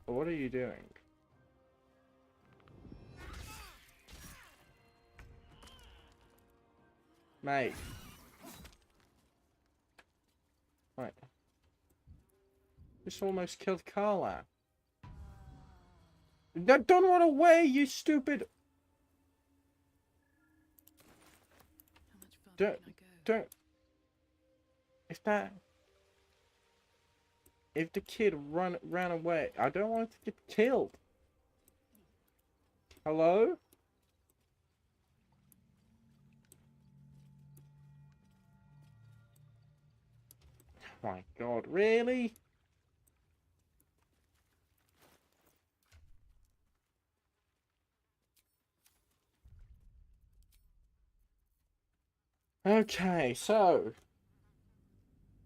What are you doing? Mate. Right. Just almost killed Carla. Don't run away, you stupid... How much further Don't... can I go? Don't... If the kid ran away, I don't want it to get killed. Hello? Oh my god, really? Okay, so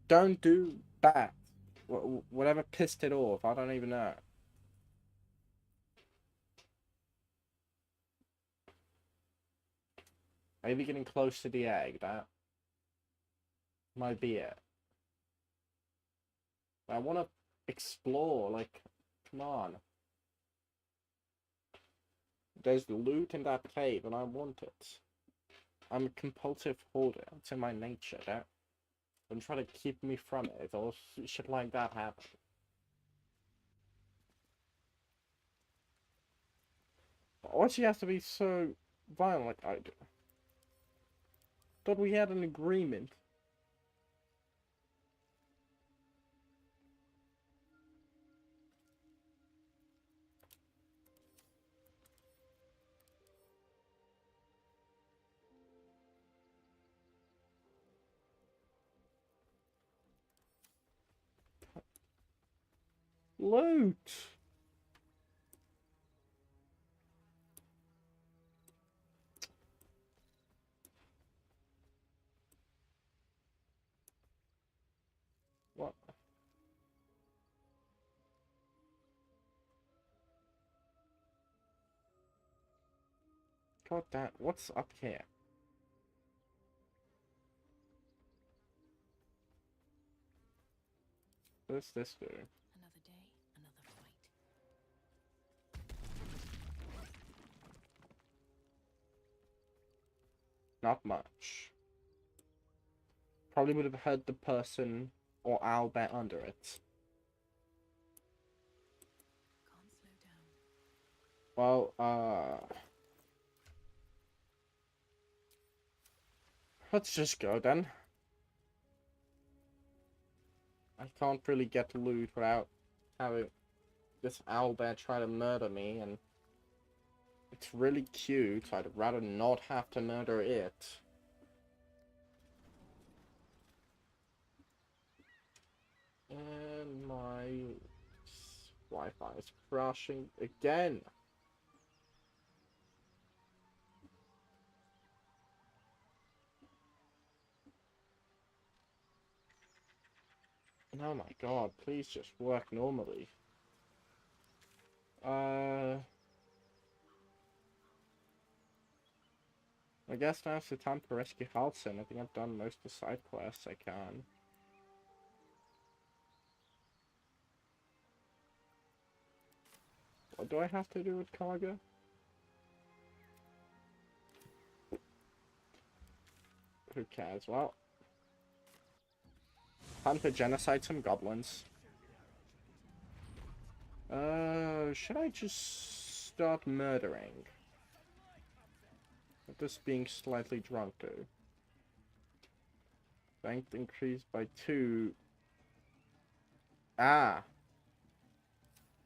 don't do that. Whatever pissed it off, I don't even know. Maybe getting close to the egg, that might be it. I want to explore, like, come on. There's loot in that cave, and I want it. I'm a compulsive hoarder. It's in my nature. Don't try to keep me from it, or shit like that happen. Why she has to be so violent like I do? Thought we had an agreement. Loot! What? God damn, what's up here? What does this do? Another day, another fight. Not much. Probably would have hurt the person or owlbear under it. Can't slow down. Well, let's just go then. I can't really get loot without having this owlbear try to murder me, and it's really cute, so I'd rather not have to murder it. And my Wi-Fi is crashing again. Oh my god, please just work normally. I guess now's the time to rescue Halson. I think I've done most of the side quests I can. What do I have to do with Karga? Who cares? Well, time to genocide some goblins. Should I just start murdering? With this being slightly drunk too. Strength increased by 2. Ah!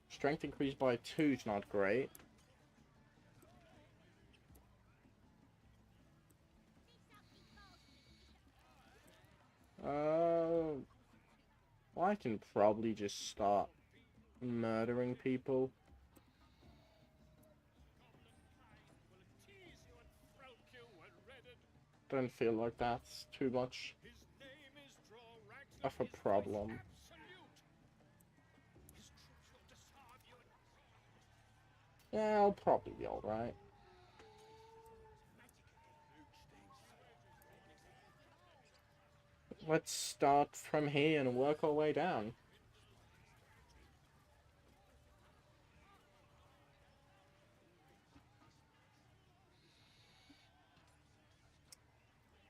Strength increased by 2 is not great. Well, I can probably just start murdering people. Don't feel like that's too much of a problem. Yeah, I'll probably be alright. Let's start from here and work our way down.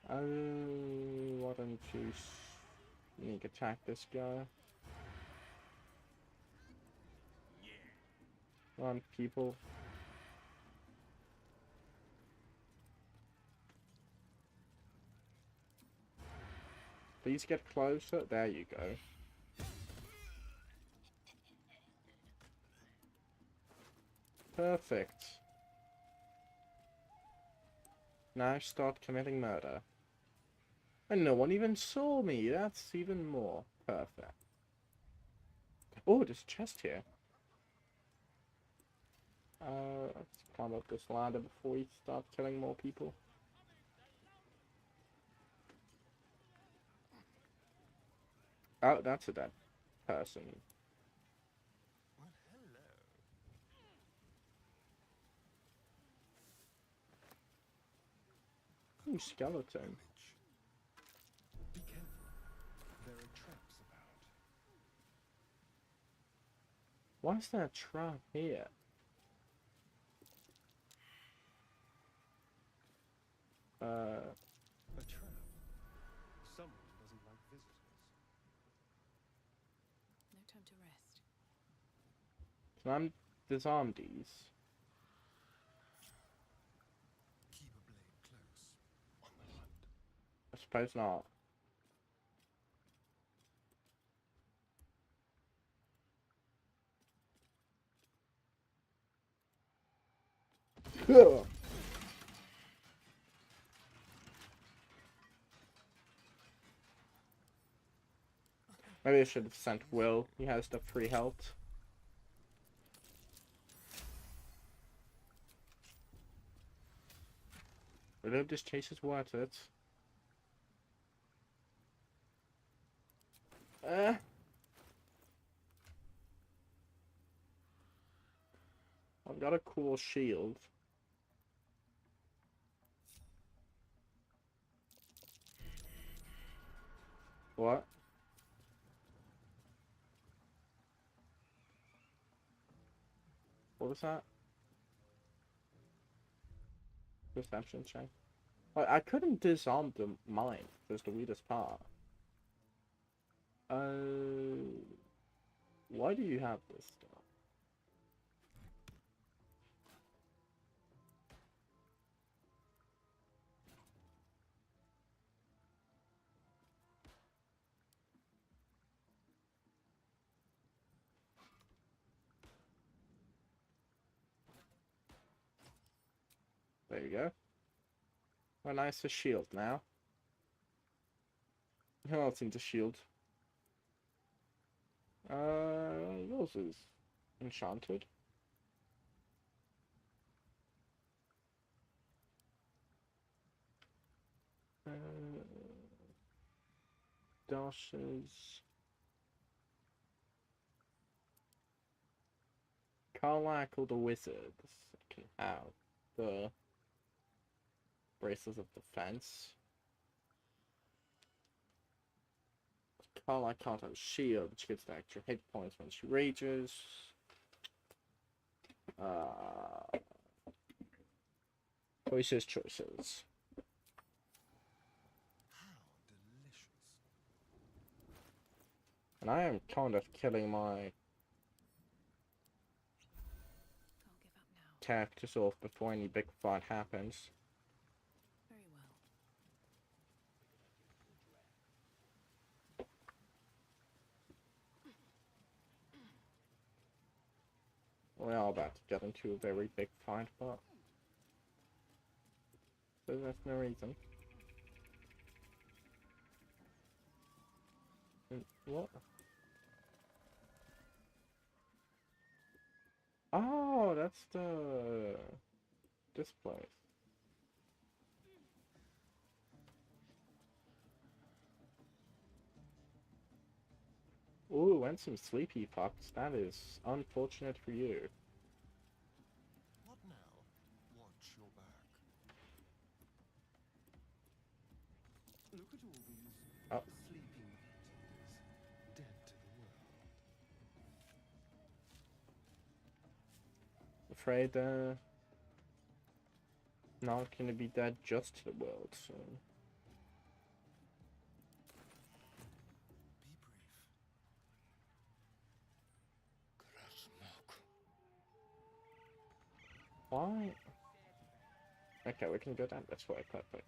Why don't you sneak attack this guy? Come on, people. Please get closer. There you go. Perfect. Now start committing murder. And no one even saw me. That's even more perfect. Oh, there's a chest here. Let's climb up this ladder before we start killing more people. Oh, that's a dead person. Well, hello. Ooh, skeleton. Damage. Be careful. There are traps about. Why is there a trap here? A trap. Someone doesn't like visitors. No time to rest. Can I disarm these? Keep a blade close. On the hunt. I suppose not. Ugh. Maybe I should have sent Will. He has the free health. I hope this chase is worth it. I've got a cool shield. What? What was that? Perception check. I couldn't disarm the mine. That's the weirdest part. Why do you have this stuff? There you go. A nicer shield now. Who else needs a shield? Yours is enchanted. Dashes. Carlac or the wizards can have the braces of defense. Carlac can't have a shield, which gets the extra hit points when she rages. Choices. How delicious. And I am kind of killing my I'll give up now. characters off before any big fight happens. Very well. We are about to get into a very big fight, but so that's no reason. What? Oh, that's this place. Ooh, and some sleepy pups. That is unfortunate for you. What now? Watch your back. Look at all these Oh. sleeping beauties, dead to the world. Afraid not gonna be dead just to the world soon. Be brief. Why? Okay, we can go down this way, perfect.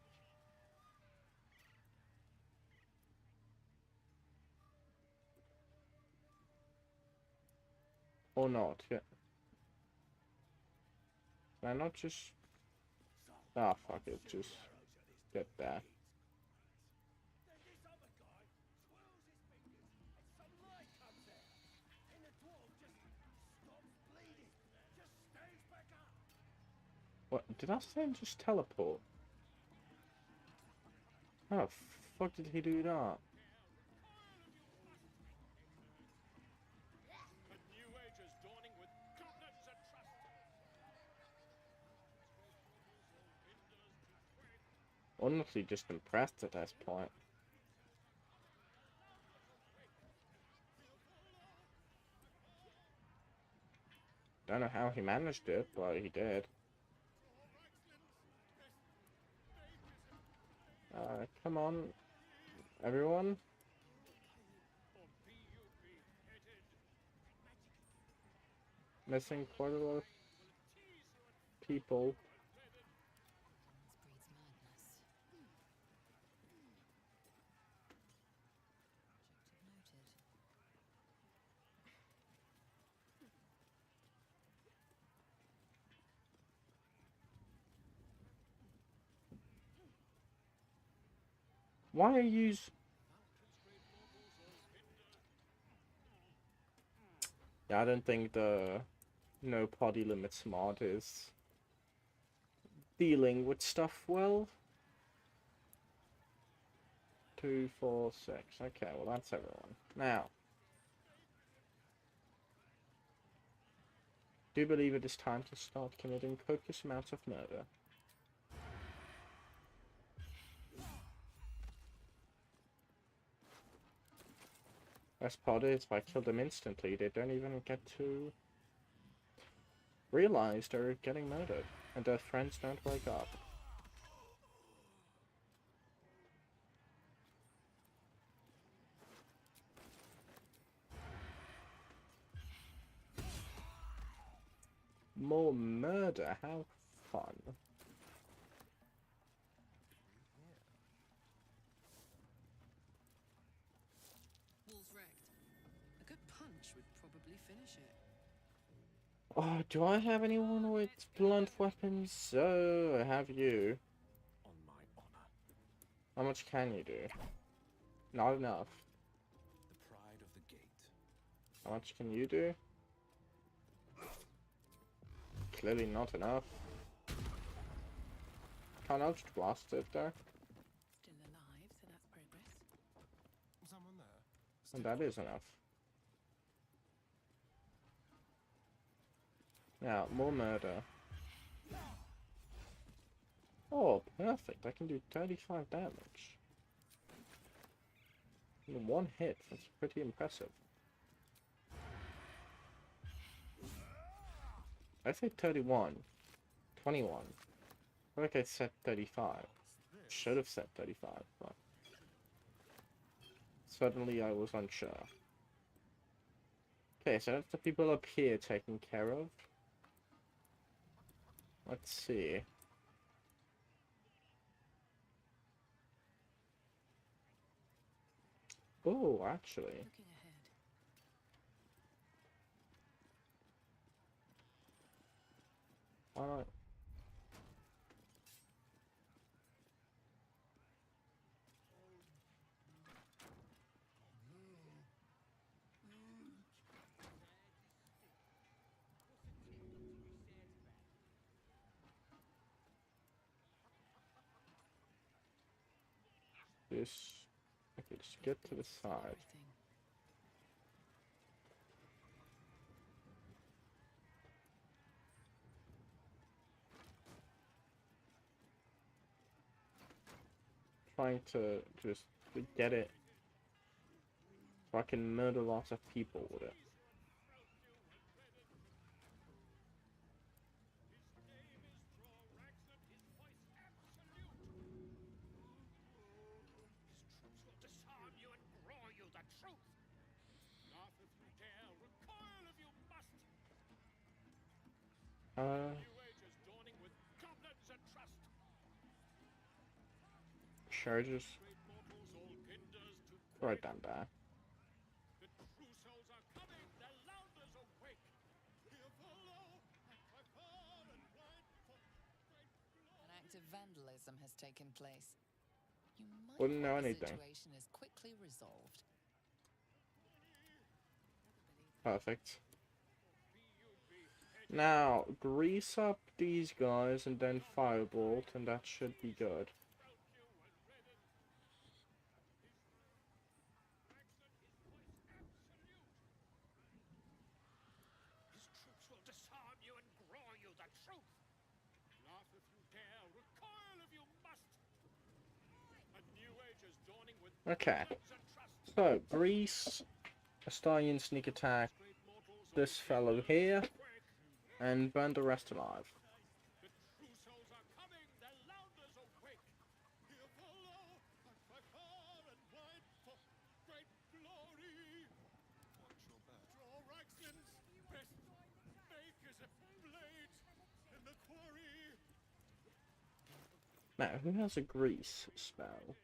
Or not, yeah. Can I not just... Ah, fuck it, just get there. What, did I say just teleport? How the fuck did he do that? honestly just impressed at this point. Don't know how he managed it, but he did. Come on, everyone. Missing quite a lot of people. Breeds madness. Objective noted. Why are you... Yeah, I don't think the no party limits mod is dealing with stuff well. 2, 4, 6. Okay, well that's everyone. Now, do you believe it is time to start committing copious amounts of murder? Best part is, if I kill them instantly, they don't even get to realize they're getting murdered, and their friends don't wake up. More murder, how fun. Wall's wrecked. A good punch would probably finish it. Oh, do I have anyone with blunt weapons? So, I have you. On my honor. How much can you do? Not enough. The pride of the gate. How much can you do? Clearly not enough. Can't Eldritch Blast it there? Still alive, so that's progress. Someone there. And that is enough. Now, more murder. Oh, perfect. I can do 35 damage. In one hit, that's pretty impressive. I say 31. 21. I feel like I said 35. Should have said 35, but... Suddenly I was unsure. Okay, so that's the people up here taken care of. Let's see. Oh, actually. Looking ahead. Why not? This... Okay, just get to the side. Everything. Trying to just get it so I can murder lots of people with it. Charges. Right down there. An act of vandalism has taken place. You might Wouldn't know hope the anything. situation is quickly resolved. Perfect. Now, grease up these guys and then firebolt, and that should be good. His troops will disarm you and grow you the truth. Laugh if you dare, recoil if you must. Okay. So, Grease, Astarian sneak attack this fellow here, and burn the rest alive. Now, who has a Grease spell?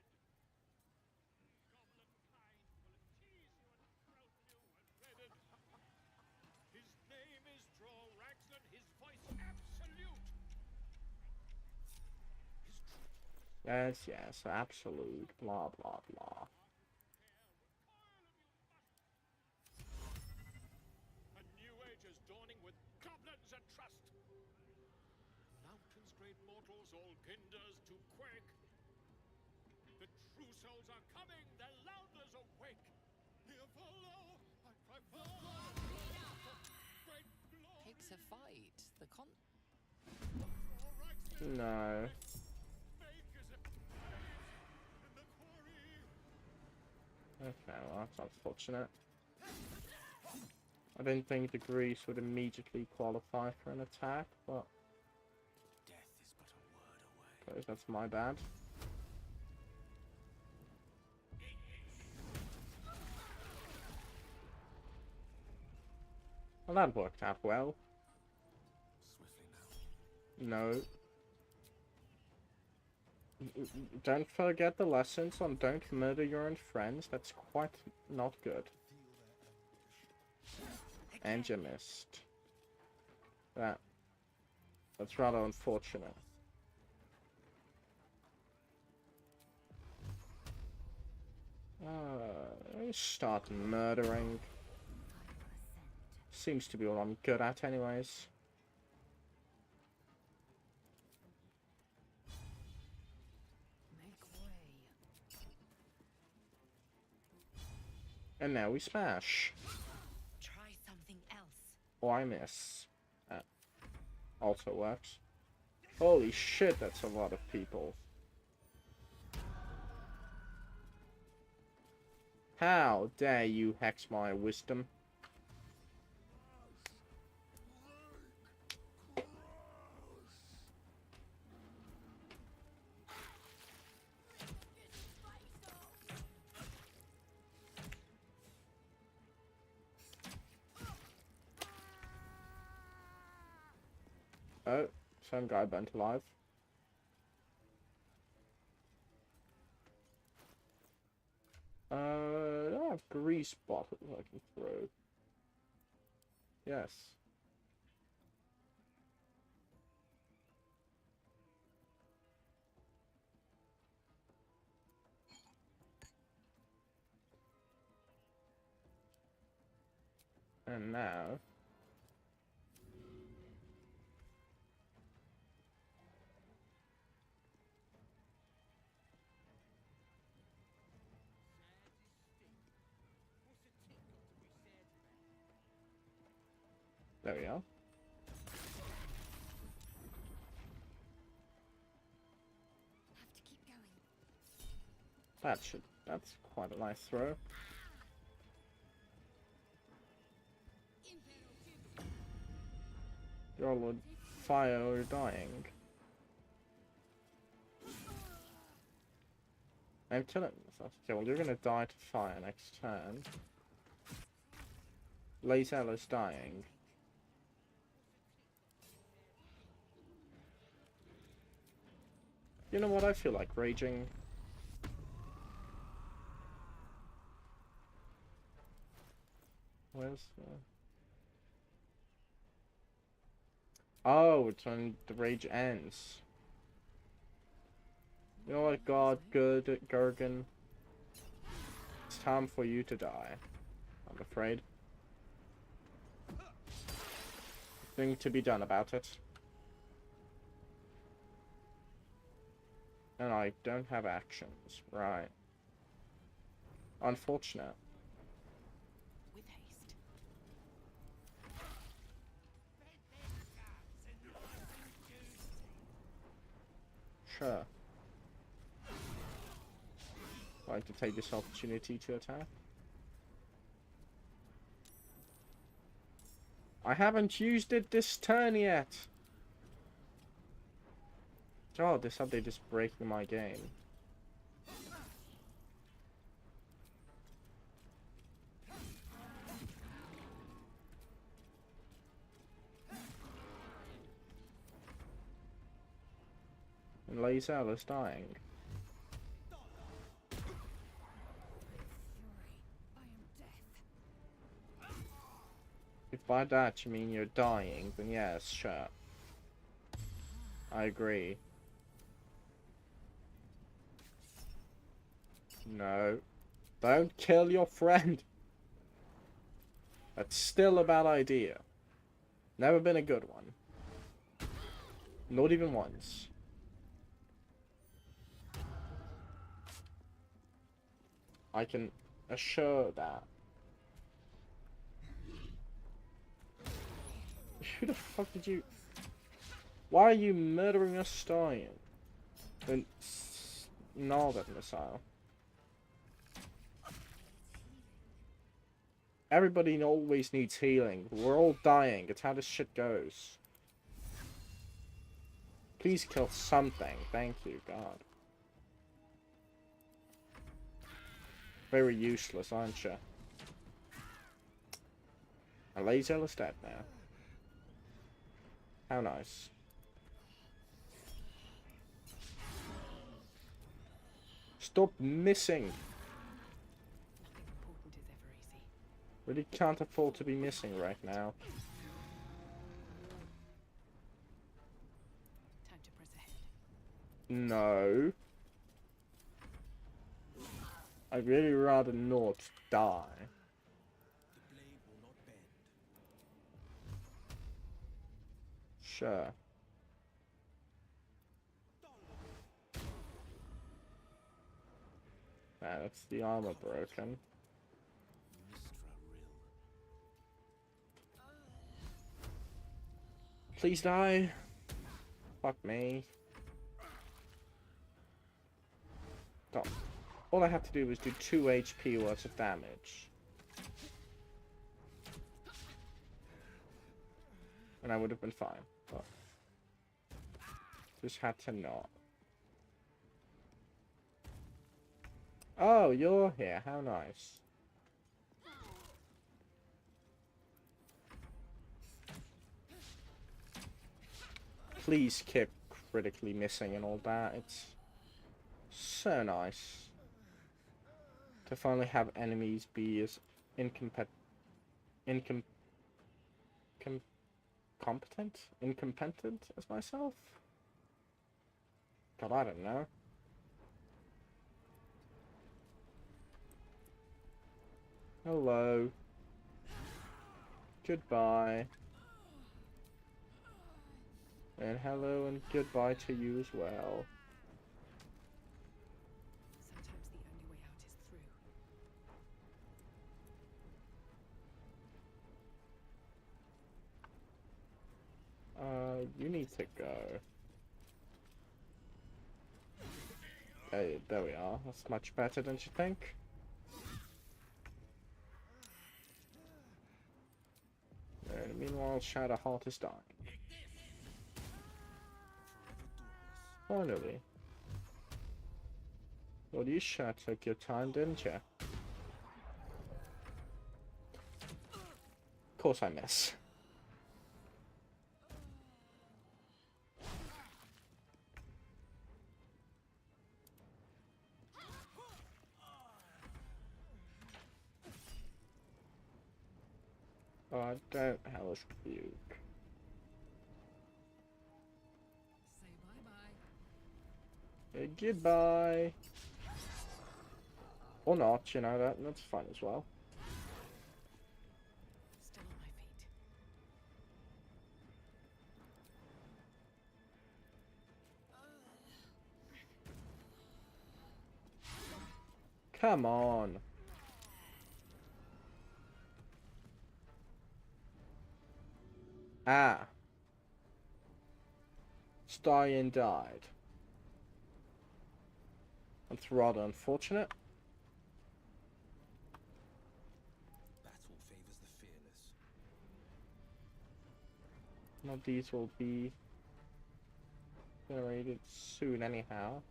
Yes, yes, absolute, blah, blah, blah. A new age is dawning with goblins and trust. Mountain's great mortals, all Pindars to quake. The true souls are coming, their louders awake. Here follow, I cry forward. Great glory. Pick a fight. The con. No. Okay, well, that's unfortunate. I didn't think the Grease would immediately qualify for an attack, but Death is but a word away. suppose that's my bad. Well, that worked out well. Swiftly now. No. Don't forget the lessons on don't murder your own friends. That's quite not good. And you missed. That's rather unfortunate. Let me start murdering. Seems to be what I'm good at anyways. And now we smash. Try something else. Or I miss. That also works. Holy shit, that's a lot of people. How dare you hex my wisdom? Oh, some guy burnt alive. I don't have grease bottles I can throw. Yes. And now... There we are. Have to keep going. That's quite a nice throw. You're all on fire or dying. I'm telling myself, okay, well, you're gonna die to fire next turn. Lazella's dying. You know what? I feel like raging. Where's the... Oh, it's when the rage ends. You know what, God, good, Gurgen? It's time for you to die. I'm afraid. Nothing to be done about it. And I don't have actions. Right. Unfortunate. With haste. Sure. I'd like to take this opportunity to attack. I haven't used it this turn yet. Oh, this update is breaking my game. And Lae'zel is dying. If by that you mean you're dying, then yes, sure. I agree. No. Don't kill your friend. That's still a bad idea. Never been a good one. Not even once. I can assure that. Who the fuck did you... Why are you murdering a stallion? Then... Null that missile. Everybody always needs healing. We're all dying. It's how this shit goes. Please kill something. Thank you, God. Very useless, aren't you? A Lae'zel is dead now. How nice. Stop missing. Nothing important is ever easy. Really can't afford to be missing right now. Time to press ahead. No. I'd really rather not die. The blade will not bend. Sure. Man, it's the armor broken. Please die. Fuck me. Stop. All I have to do was do 2 HP worth of damage. And I would have been fine. But just had to not. Oh, you're here. How nice. Please keep critically missing and all that. It's so nice to finally have enemies be as incompetent as myself. God, I don't know. Hello. Goodbye. And hello and goodbye to you as well. Sometimes the only way out is through. You need to go. Hey, there we are. That's much better, don't you think? And meanwhile, Shadowheart is dying. Finally. Well, you sure took your time, didn't you? Of course I miss. Oh, I don't Hellish Rebuke. Say bye-bye. Goodbye. Or not, you know, that's fine as well. Still on my feet. Come on. Ah. Stallion died. That's rather unfortunate. Well, these will be generated soon anyhow.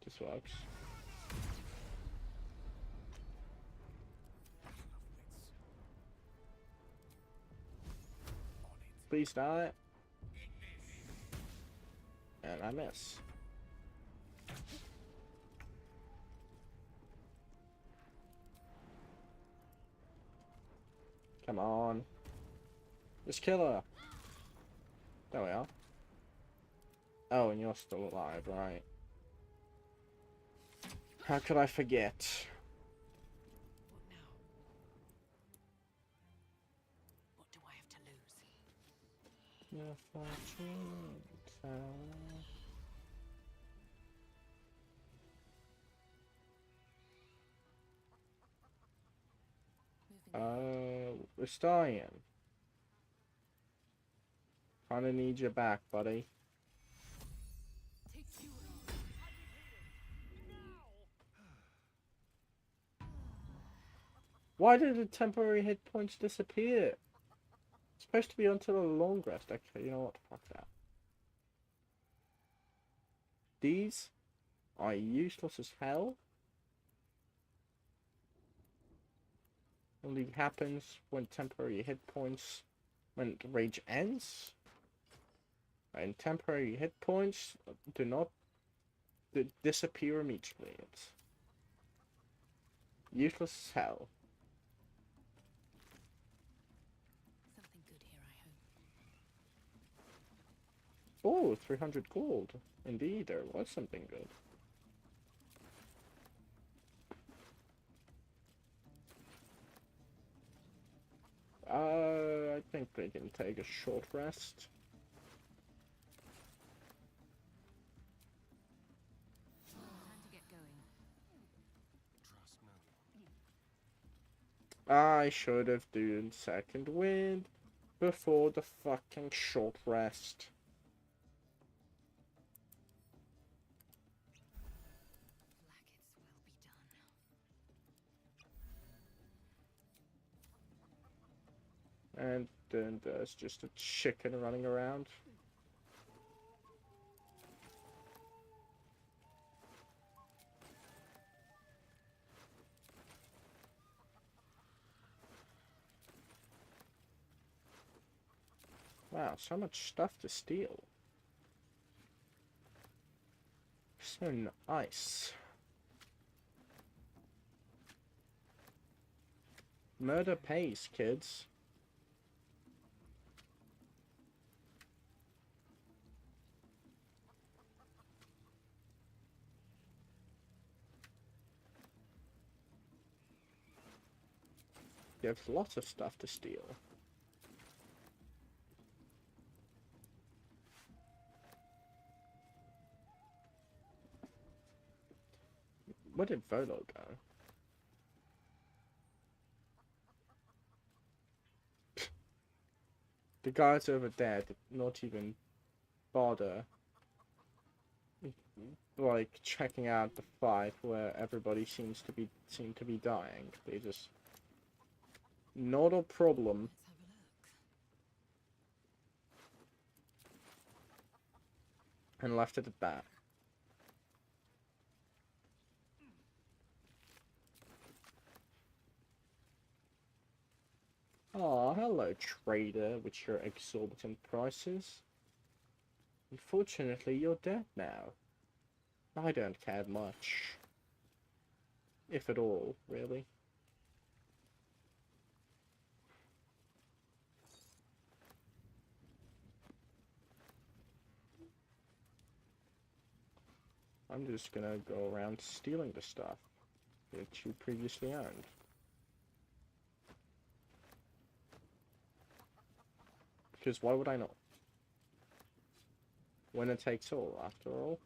This works. Please die. And I miss. Come on. Just kill her. There we are. Oh, and you're still alive, right? How could I forget? What now? What do I have to lose? Your fortune teller. We're dying. Kinda need you back, buddy. Take you Why did the temporary hit points disappear? It's supposed to be until a long rest. Okay, you know what? Fuck that. These are useless as hell. Only happens when temporary hit points, when the rage ends. And temporary hit points do not disappear immediately. It's useless as hell. something good here, I hope. Oh, 300 gold. Indeed, there was something good. I think they can take a short rest. Time to get going. Trust no one. I should have done second wind before the fucking short rest. Blackets will be done. And then there's just a chicken running around. Wow, so much stuff to steal. So nice. Murder pays, kids. You have lots of stuff to steal. Where did Volo go? The guys over there did not even bother, like, checking out the fight where everybody seem to be dying. They just not a problem. Let's have a look. And left it at that. Oh, hello, trader, with your exorbitant prices. Unfortunately, you're dead now. I don't care much. If at all, really. I'm just gonna go around stealing the stuff that you previously owned. Because why would I not? Winner takes all, after all.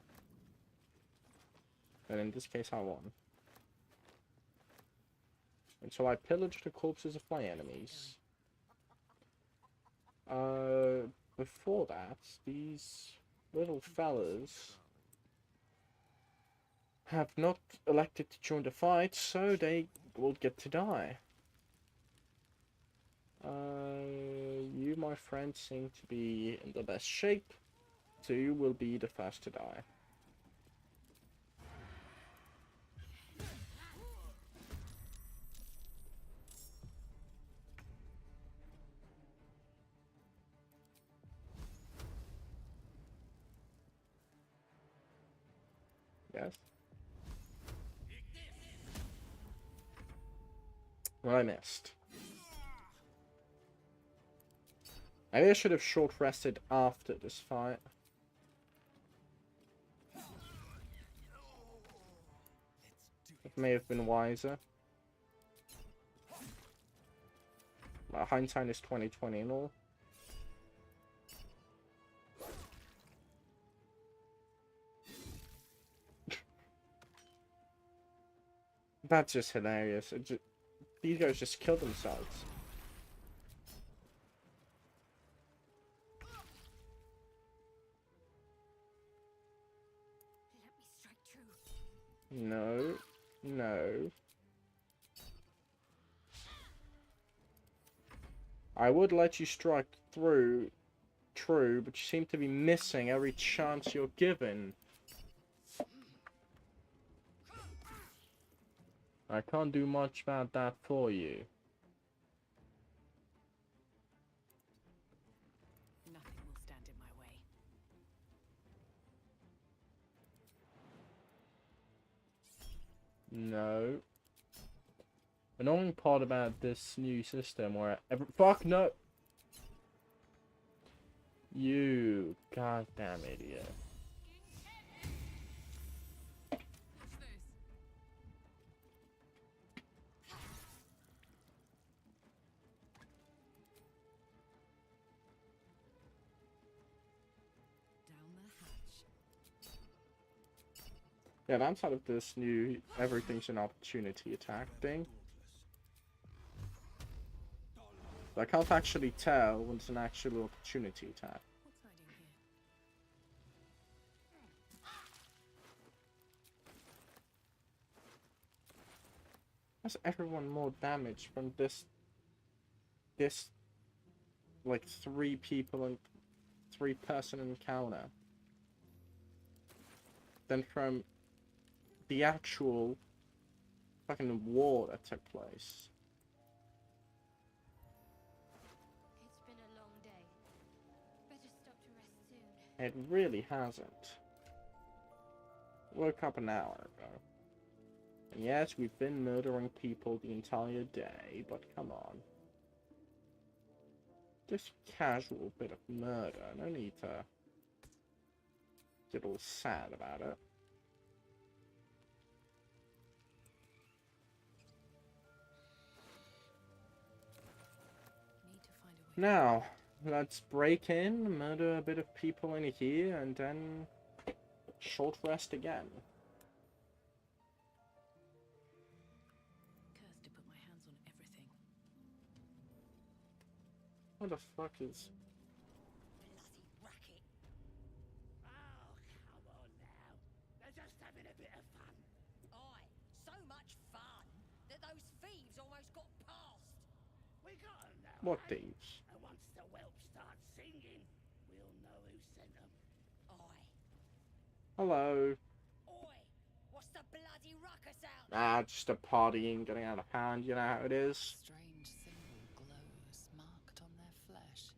And in this case, I won. And so I pillaged the corpses of my enemies. Before that, these little fellas have not elected to join the fight, so they will get to die. You, my friend, seem to be in the best shape, so you will be the first to die. Yes? What I missed. Maybe I should have short rested after this fight. It may have been wiser. Well, hindsight is 20/20 and all. That's just hilarious. These guys just killed themselves. Let me strike true. No. No. I would let you strike through, true, but you seem to be missing every chance you're given. I can't do much about that for you. Nothing will stand in my way. No. Annoying part about this new system where fuck no. You goddamn idiot. What's this? Down the hatch. Yeah, I'm outside of this new everything's an opportunity attack thing. I can't actually tell when it's an actual opportunity attack. What's hiding here? Has everyone more damage from this like 3 people and 3-person encounter than from the actual fucking war that took place? It's been a long day. Better stop to rest soon. It really hasn't. Woke up an hour ago. And yes, we've been murdering people the entire day, but come on. Just casual bit of murder. No need to get all sad about it. Need to find a way. Now, let's break in, murder a bit of people in here, and then short rest again. Cursed to put my hands on everything. What the fuck is... Bloody racket. Oh, come on now. They're just having a bit of fun. Aye, so much fun that those thieves almost got past. We got 'em now. What eh? thieves? And once the whelp starts singing, we'll know who sent them. Aye. Hello. Oi, what's the bloody ruckus out there? Ah, just a partying, getting out of hand, you know how it is. Strange symbol glows marked on their flesh,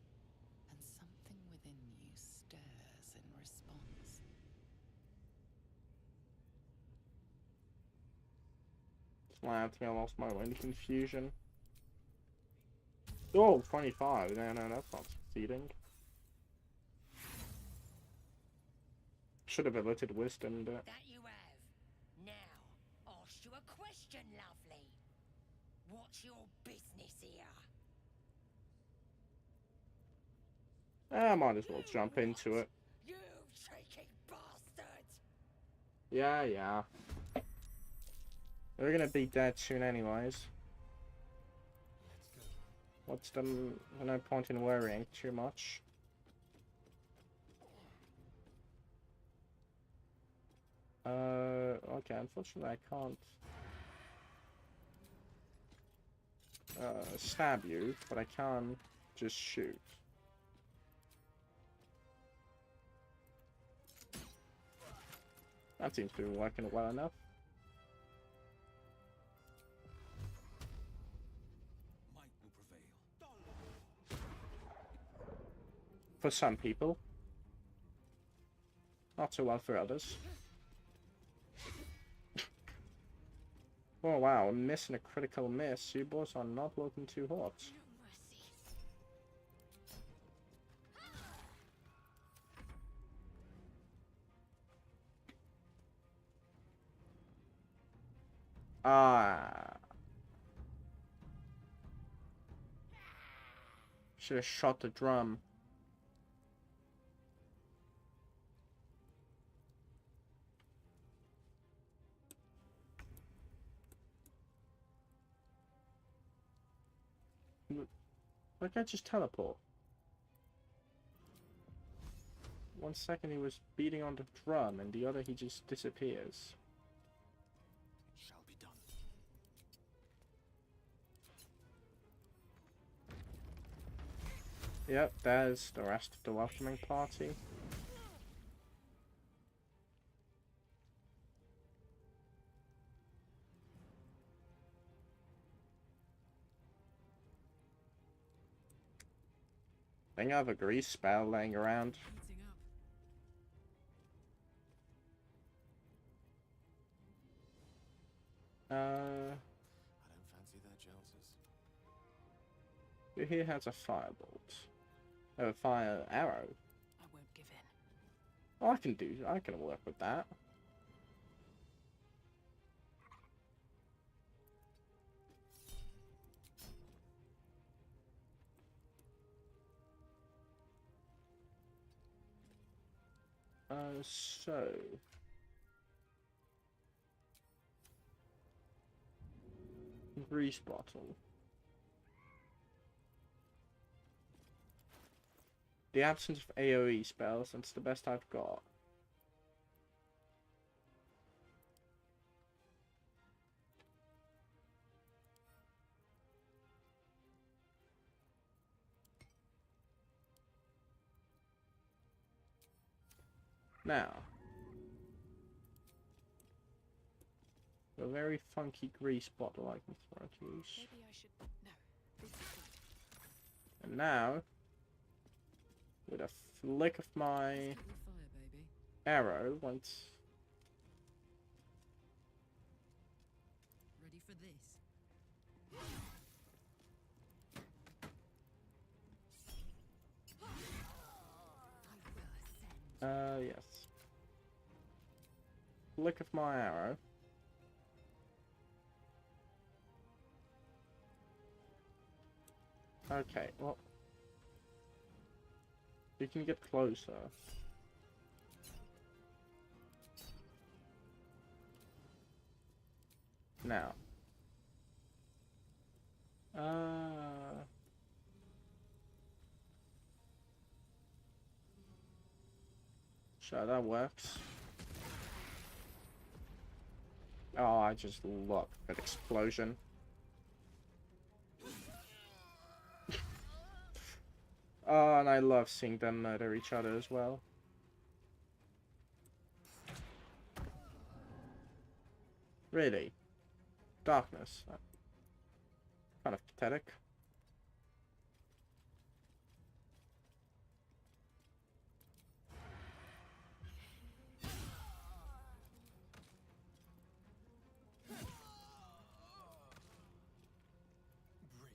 and something within you stirs in response. I lost my way in confusion. Oh, 25. No, that's not succeeding. Should have elicited wisdom, but... That you have. Now, ask you a question, lovely. What's your business here? I might as well jump into it. You cheeky bastard! Yeah. We're gonna be dead soon anyways. What's the... no point in worrying too much. Okay, unfortunately I can't stab you, but I can just shoot. That seems to be working well enough. Might will prevail. For some people. Not so well for others. Oh wow, missing a critical miss. You boys are not looking too hot. No mercy. Ah. Should have shot the drum. Why can't I just teleport? 1 second he was beating on the drum, and the other he just disappears. It shall be done. Yep, there's the rest of the welcoming party. I think I have a grease spell laying around. Heating up. I don't fancy that chances. Who here has a firebolt? Oh, a fire arrow. I won't give in. Oh, I can work with that. So grease bottle. The absence of AoE spells, that's the best I've got. Now, a very funky grease bottle I can throw to use. Maybe I should. No. This is good. And now, with a flick of my Start the fire, baby. arrow, once Ready for this? I will ascend. yes. Flick of my arrow. Okay, well, you can get closer. Now. Sure, that works. Oh, I just love that explosion. Oh, and I love seeing them murder each other as well. Really? Darkness. Kind of pathetic. Break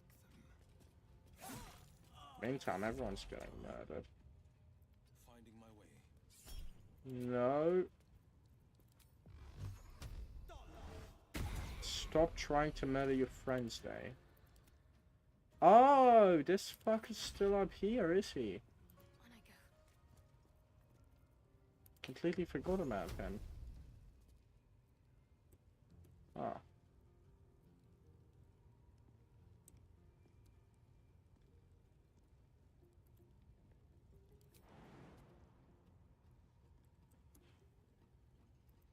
them. Meantime, everyone's getting murdered. Finding my way. No. Stop trying to murder your friends, Day. Oh, this fucker's still up here, is he? On I go. Completely forgot about him. Ah.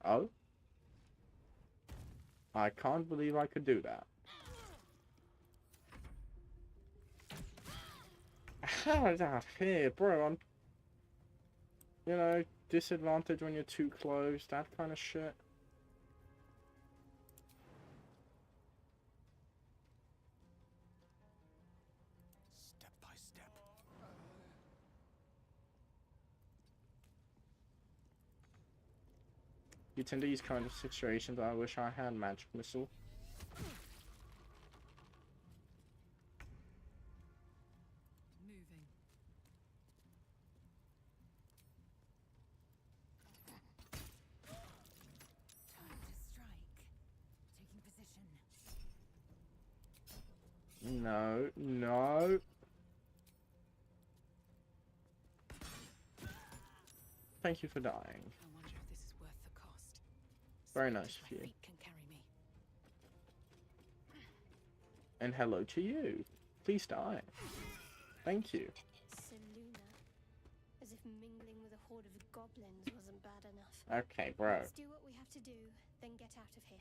Oh? I can't believe I could do that. How did that hit, bro? I'm, you know, disadvantage when you're too close, that kind of shit. Step by step. It's in these kind of situations I wish I had magic missile. Moving. Time to strike. Taking position. No, no. Thank you for dying. I wonder if this is worth the cost. Very Sweet nice if of my you. feet can carry me. And hello to you. Please die. Thank you. Seluna. As if mingling with a horde of goblins wasn't bad enough. Okay, bro. Let's do what we have to do, then get out of here.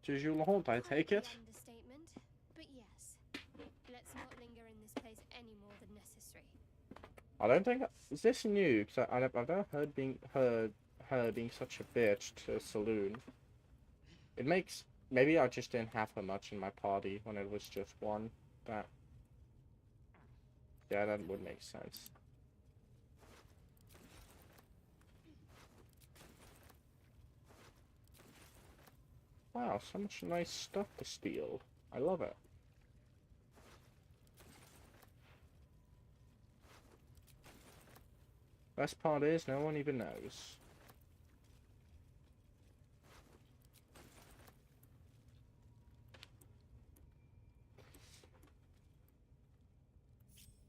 Juju Haunt, I take it. Understatement, but yes. Let's not linger in this place any more than necessary. I don't think is this new because I've never heard her being such a bitch to Saloon. It makes maybe I just didn't have her much in my party when it was just one. That yeah, that would make sense. Wow, so much nice stuff to steal. I love it. Best part is no one even knows.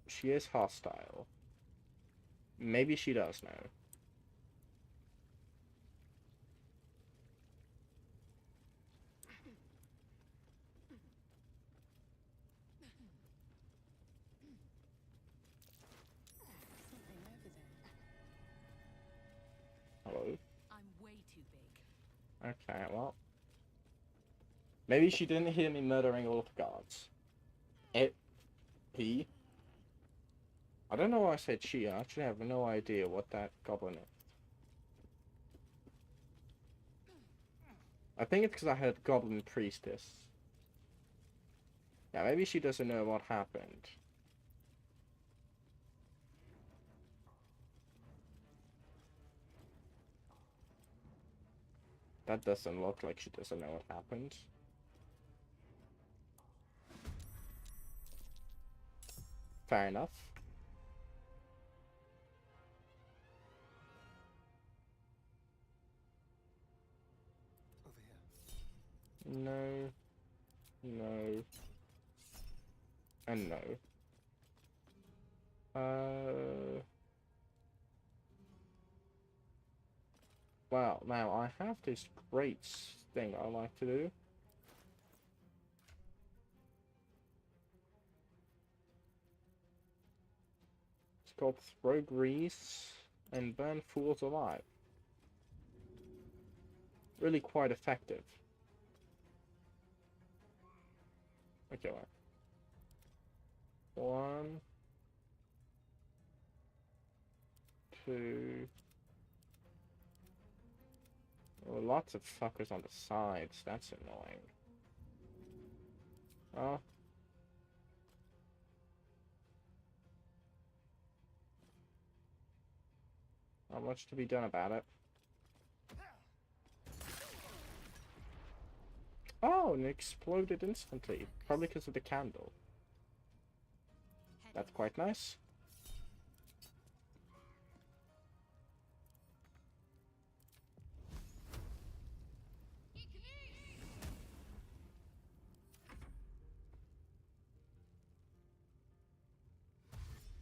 She is hostile. Maybe she does know. Something over there. Hello? I'm way too big. Okay, well. Maybe she didn't hear me murdering all of the guards. He? I don't know why I said she. I actually have no idea what that goblin is. I think it's because I heard Goblin Priestess. Yeah, maybe she doesn't know what happened. That doesn't look like she doesn't know what happened. Fair enough. Over here. No. No. And no. Well, now I have this great thing I like to do. It's called Throw Grease and Burn Fools Alive. Really quite effective. Okay, well. 1, 2. Oh, lots of fuckers on the sides. That's annoying. Oh. Not much to be done about it. Oh, and it exploded instantly. Probably because of the candle. That's quite nice.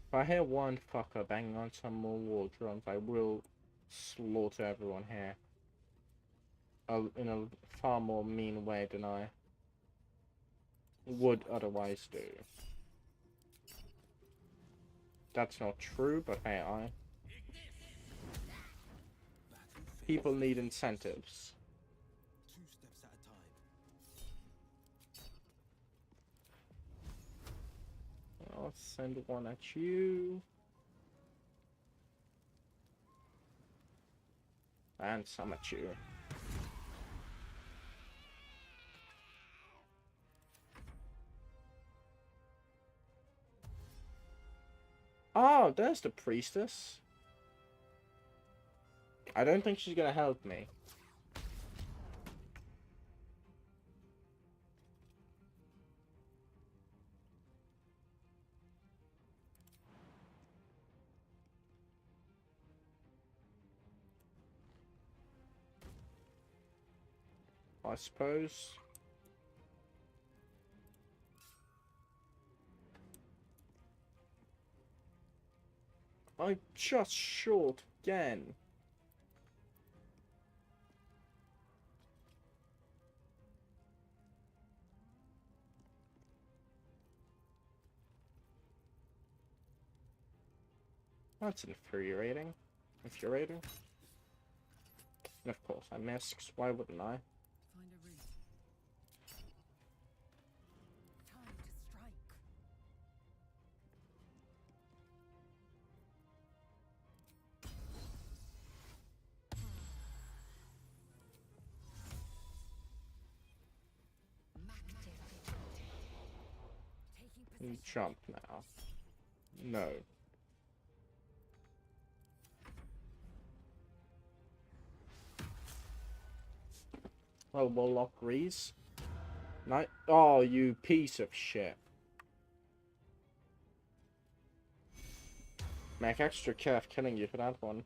If I hear one fucker banging on some more war drums, I will slaughter everyone here. In a far more mean way than I would otherwise do. That's not true, but hey, Battle People need incentives. 2 steps at a time. I'll send one at you. And some at you. Oh, there's the priestess. I don't think she's gonna help me. I suppose. I'm just short again. That's infuriating. Infuriating. And of course, I missed. Why wouldn't I? Find a route. Time to strike. Taking You possession. jump now. No. Well, Warlock Reese. Night. Oh, you piece of shit. Make extra caref killing you for that one.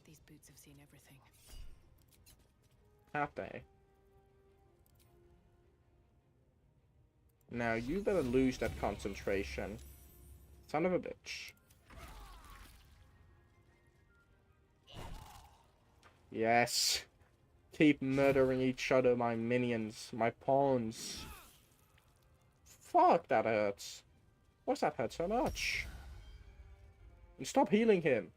These boots have seen everything. Have they? Now you better lose that concentration. Son of a bitch. Yes. Keep murdering each other, my minions, my pawns. Fuck, that hurts. Why's that hurt so much? And stop healing him.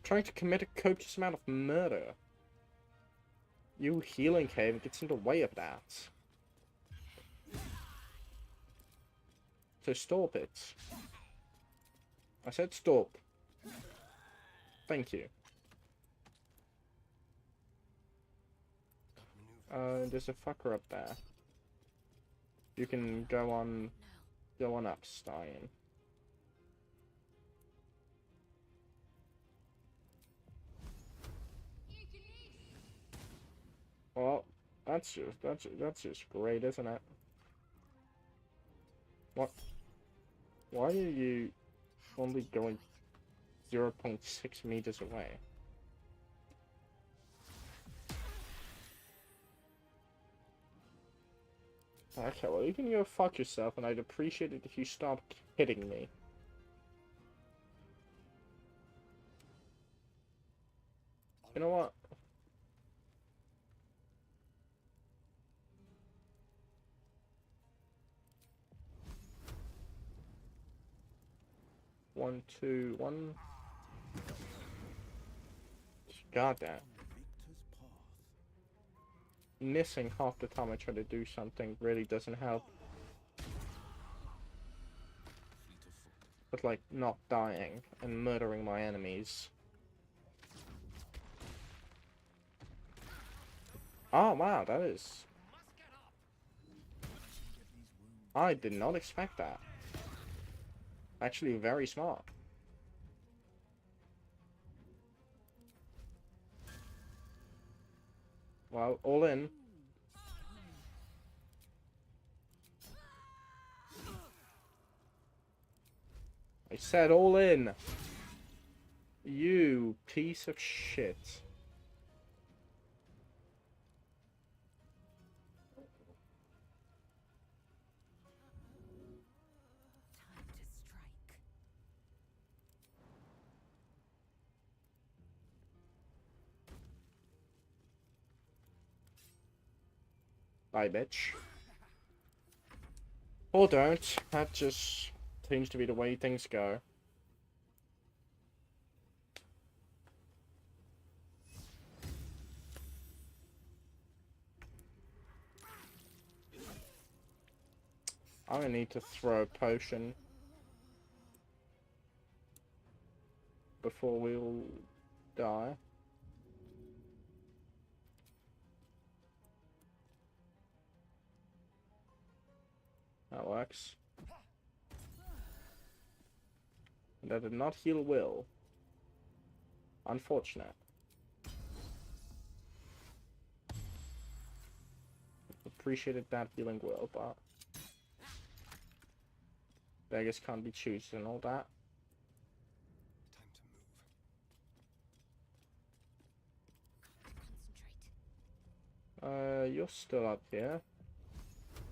Trying to commit a copious amount of murder. You healing him gets in the way of that. So stop it. I said stop. Thank you. There's a fucker up there. You can go on up, Stein. Well, that's just great, isn't it? What? Why are you only going 0.6 meters away? Okay, well, you can go fuck yourself, and I'd appreciate it if you stopped hitting me. You know what? One, two, one. God damn. Missing half the time I try to do something really doesn't help. But like not dying and murdering my enemies. Oh wow, that is... I did not expect that. Actually very smart. Well, all in. I said all in. You piece of shit. Time to strike. Bye, bitch. Or don't. That just seems to be the way things go. I'm gonna need to throw a potion before we all die. That works. And that did not heal Will. Unfortunate. Appreciated that healing Will, but beggars can't be choosers and all that. You're still up here.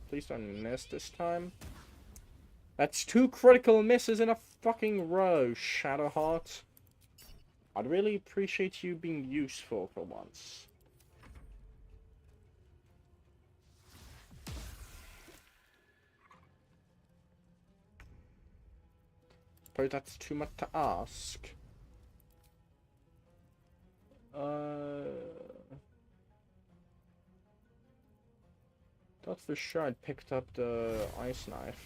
Please don't miss this time. That's 2 critical misses in a fucking row, Shadowheart. I'd really appreciate you being useful for once. Suppose that's too much to ask. Thought for sure I'd picked up the ice knife.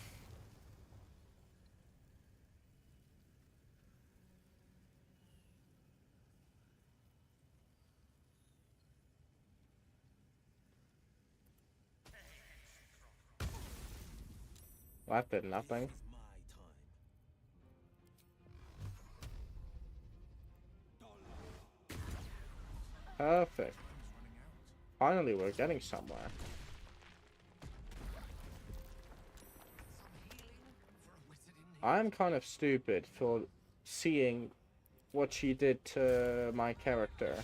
That did nothing. Perfect. Finally, we're getting somewhere. I'm kind of stupid for seeing what she did to my character.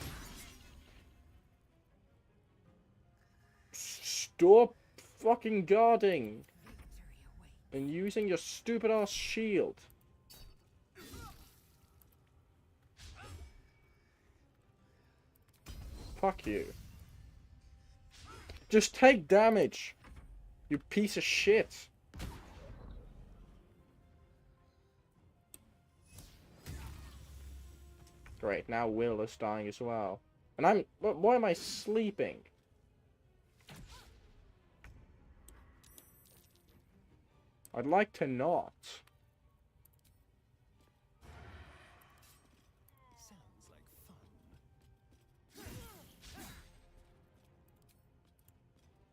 Stop fucking guarding and using your stupid ass shield. Fuck you. Just take damage, you piece of shit. Great, now Will is dying as well. And why am I sleeping? I'd like to not. Sounds like fun.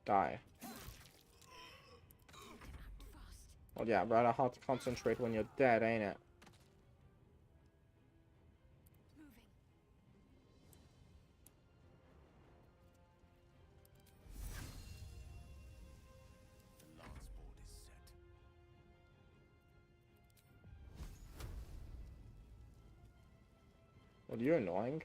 Die. Well, yeah, rather hard to concentrate when you're dead, ain't it? Well, you're annoying.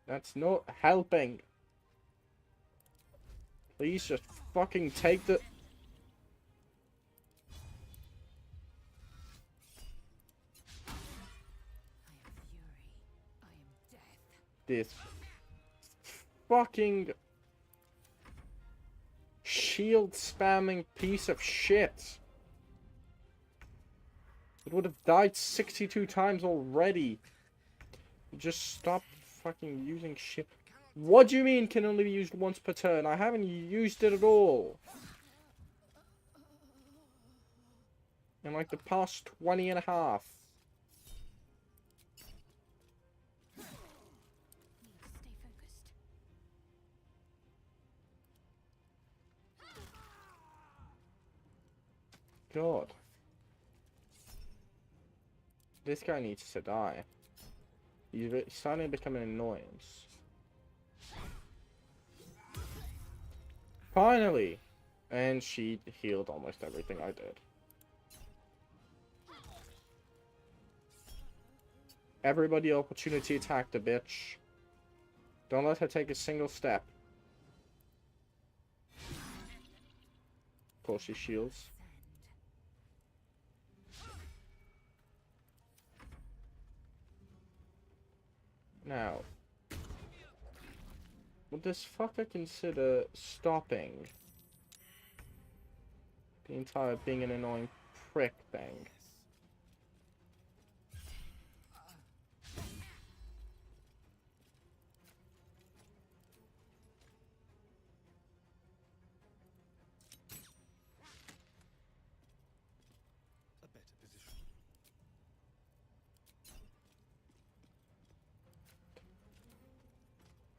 That's not helping. Please just fucking take the... This fucking shield spamming piece of shit. It would have died 62 times already. Just stop fucking using shit. What do you mean can only be used once per turn? I haven't used it at all. In like the past 20 and a half. God. This guy needs to die. He's starting to become an annoyance. Finally! And she healed almost everything I did. Everybody opportunity attack the bitch. Don't let her take a single step. Of course she shields. Now, would this fucker consider stopping the entire being an annoying prick thing? A better position.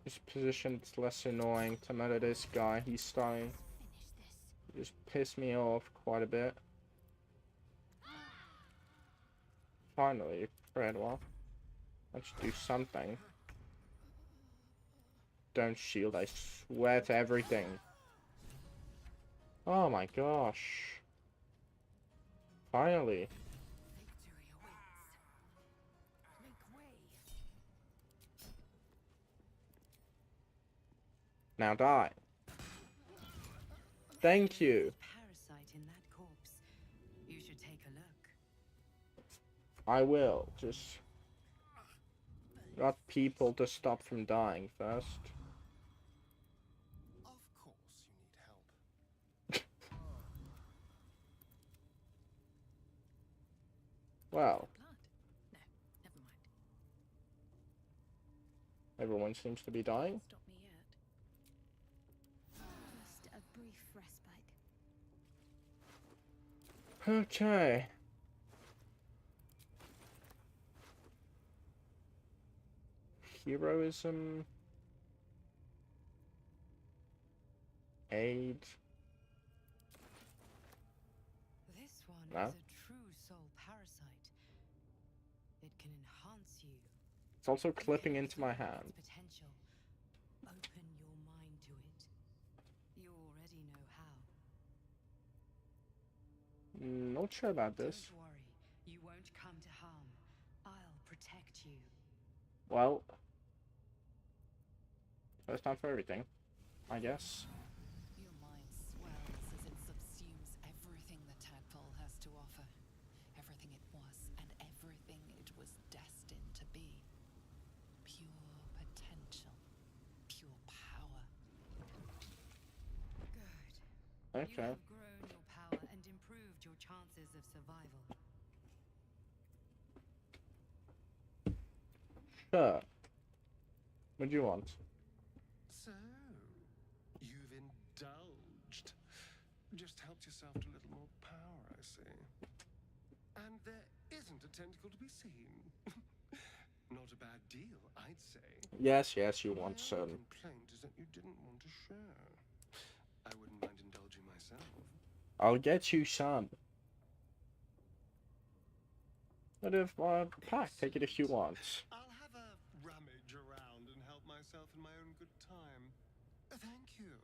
This position is less annoying to murder this guy. He's starting to just piss me off quite a bit. Finally, Fred, well, let's do something. Don't shield, I swear to everything. Oh my gosh. Finally. Victory awaits. Make way. Now die. Thank you. Parasite in that corpse. You should take a look. I will. Just got people to stop from dying first. Of course you need help. Well, Blood? No, never mind. everyone seems to be dying. Stop me yet. Just a brief respite. Okay. Heroism. Aid. This one No? is a true soul parasite. It can enhance you. It's also clipping Realize into my all its hand. Potential. Open your mind to it. You already know how. Not sure about this. Don't worry, you won't come to harm. I'll protect you. Well, first time for everything, I guess. Your mind swells as it subsumes everything the tadpole has to offer. Everything it was and everything it was destined to be. Pure potential. Pure power. Good. You Okay. have grown your power and improved your chances of survival. Sure. What do you want? So, you've indulged. Just helped yourself to a little more power, I see. And there isn't a tentacle to be seen. Not a bad deal, I'd say. Yes, yes, you My want only some. complaint is that you didn't want to share. I wouldn't mind indulging myself. I'll get you some. But if pack, take it if you want. I'll have a rummage around and help myself in my own good time. Thank you.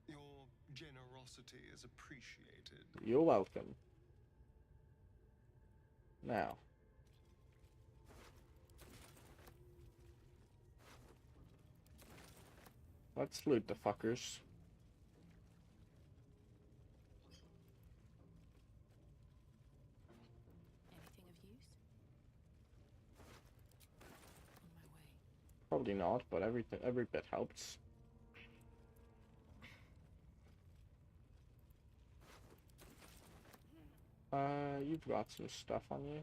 Your generosity is appreciated. You're welcome. Now. Let's loot the fuckers. Anything of use? On my way. Probably not, but every bit helps. You've got some stuff on you.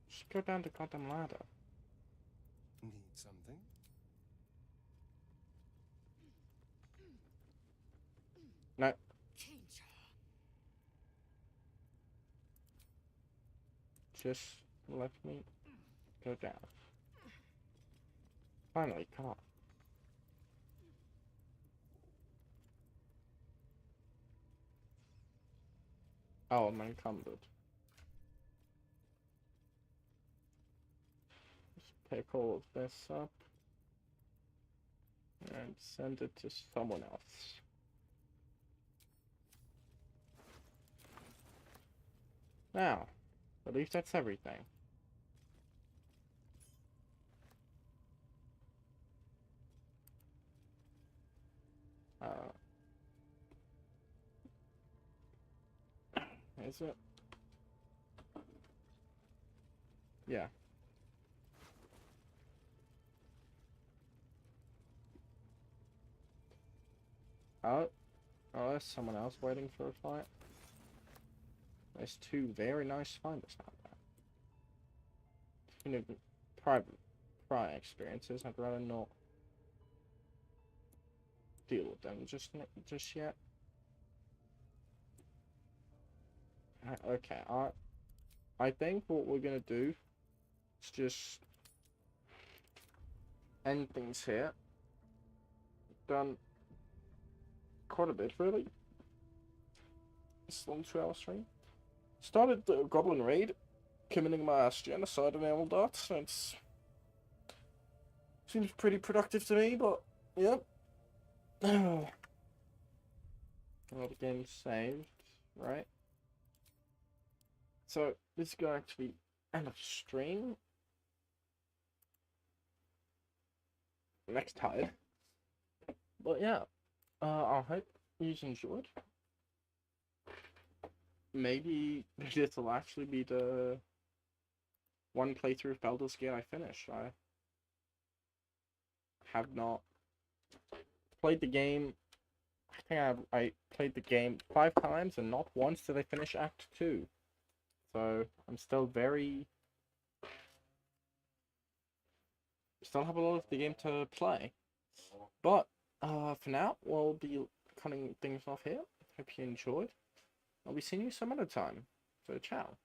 Just go down the goddamn ladder. Need something? No. Just let me go down. Finally, come on. Oh, I'm encumbered. Just pick all of this up and send it to someone else. Now, I believe that's everything. Is it? Yeah. Oh, there's someone else waiting for a fight. There's two very nice fighters out there. You know, prior experiences, I'd rather not deal with them just yet. Okay, I think what we're gonna do is just end things here. Done quite a bit, really. It's a long 2-hour stream. Started the Goblin Raid, committing my ass genocide in Emerald. It's seems pretty productive to me, but yeah. Well, the game's saved, right? So this is going to be end of stream. Next tide. But yeah, I hope you enjoyed. Maybe this will actually be the one playthrough of Baldur's Gate I finish. I have not played the game. I think I played the game 5 times and not once did I finish Act 2. So I'm still still have a lot of the game to play. But for now, we'll be cutting things off here. Hope you enjoyed. I'll be seeing you some other time. So ciao.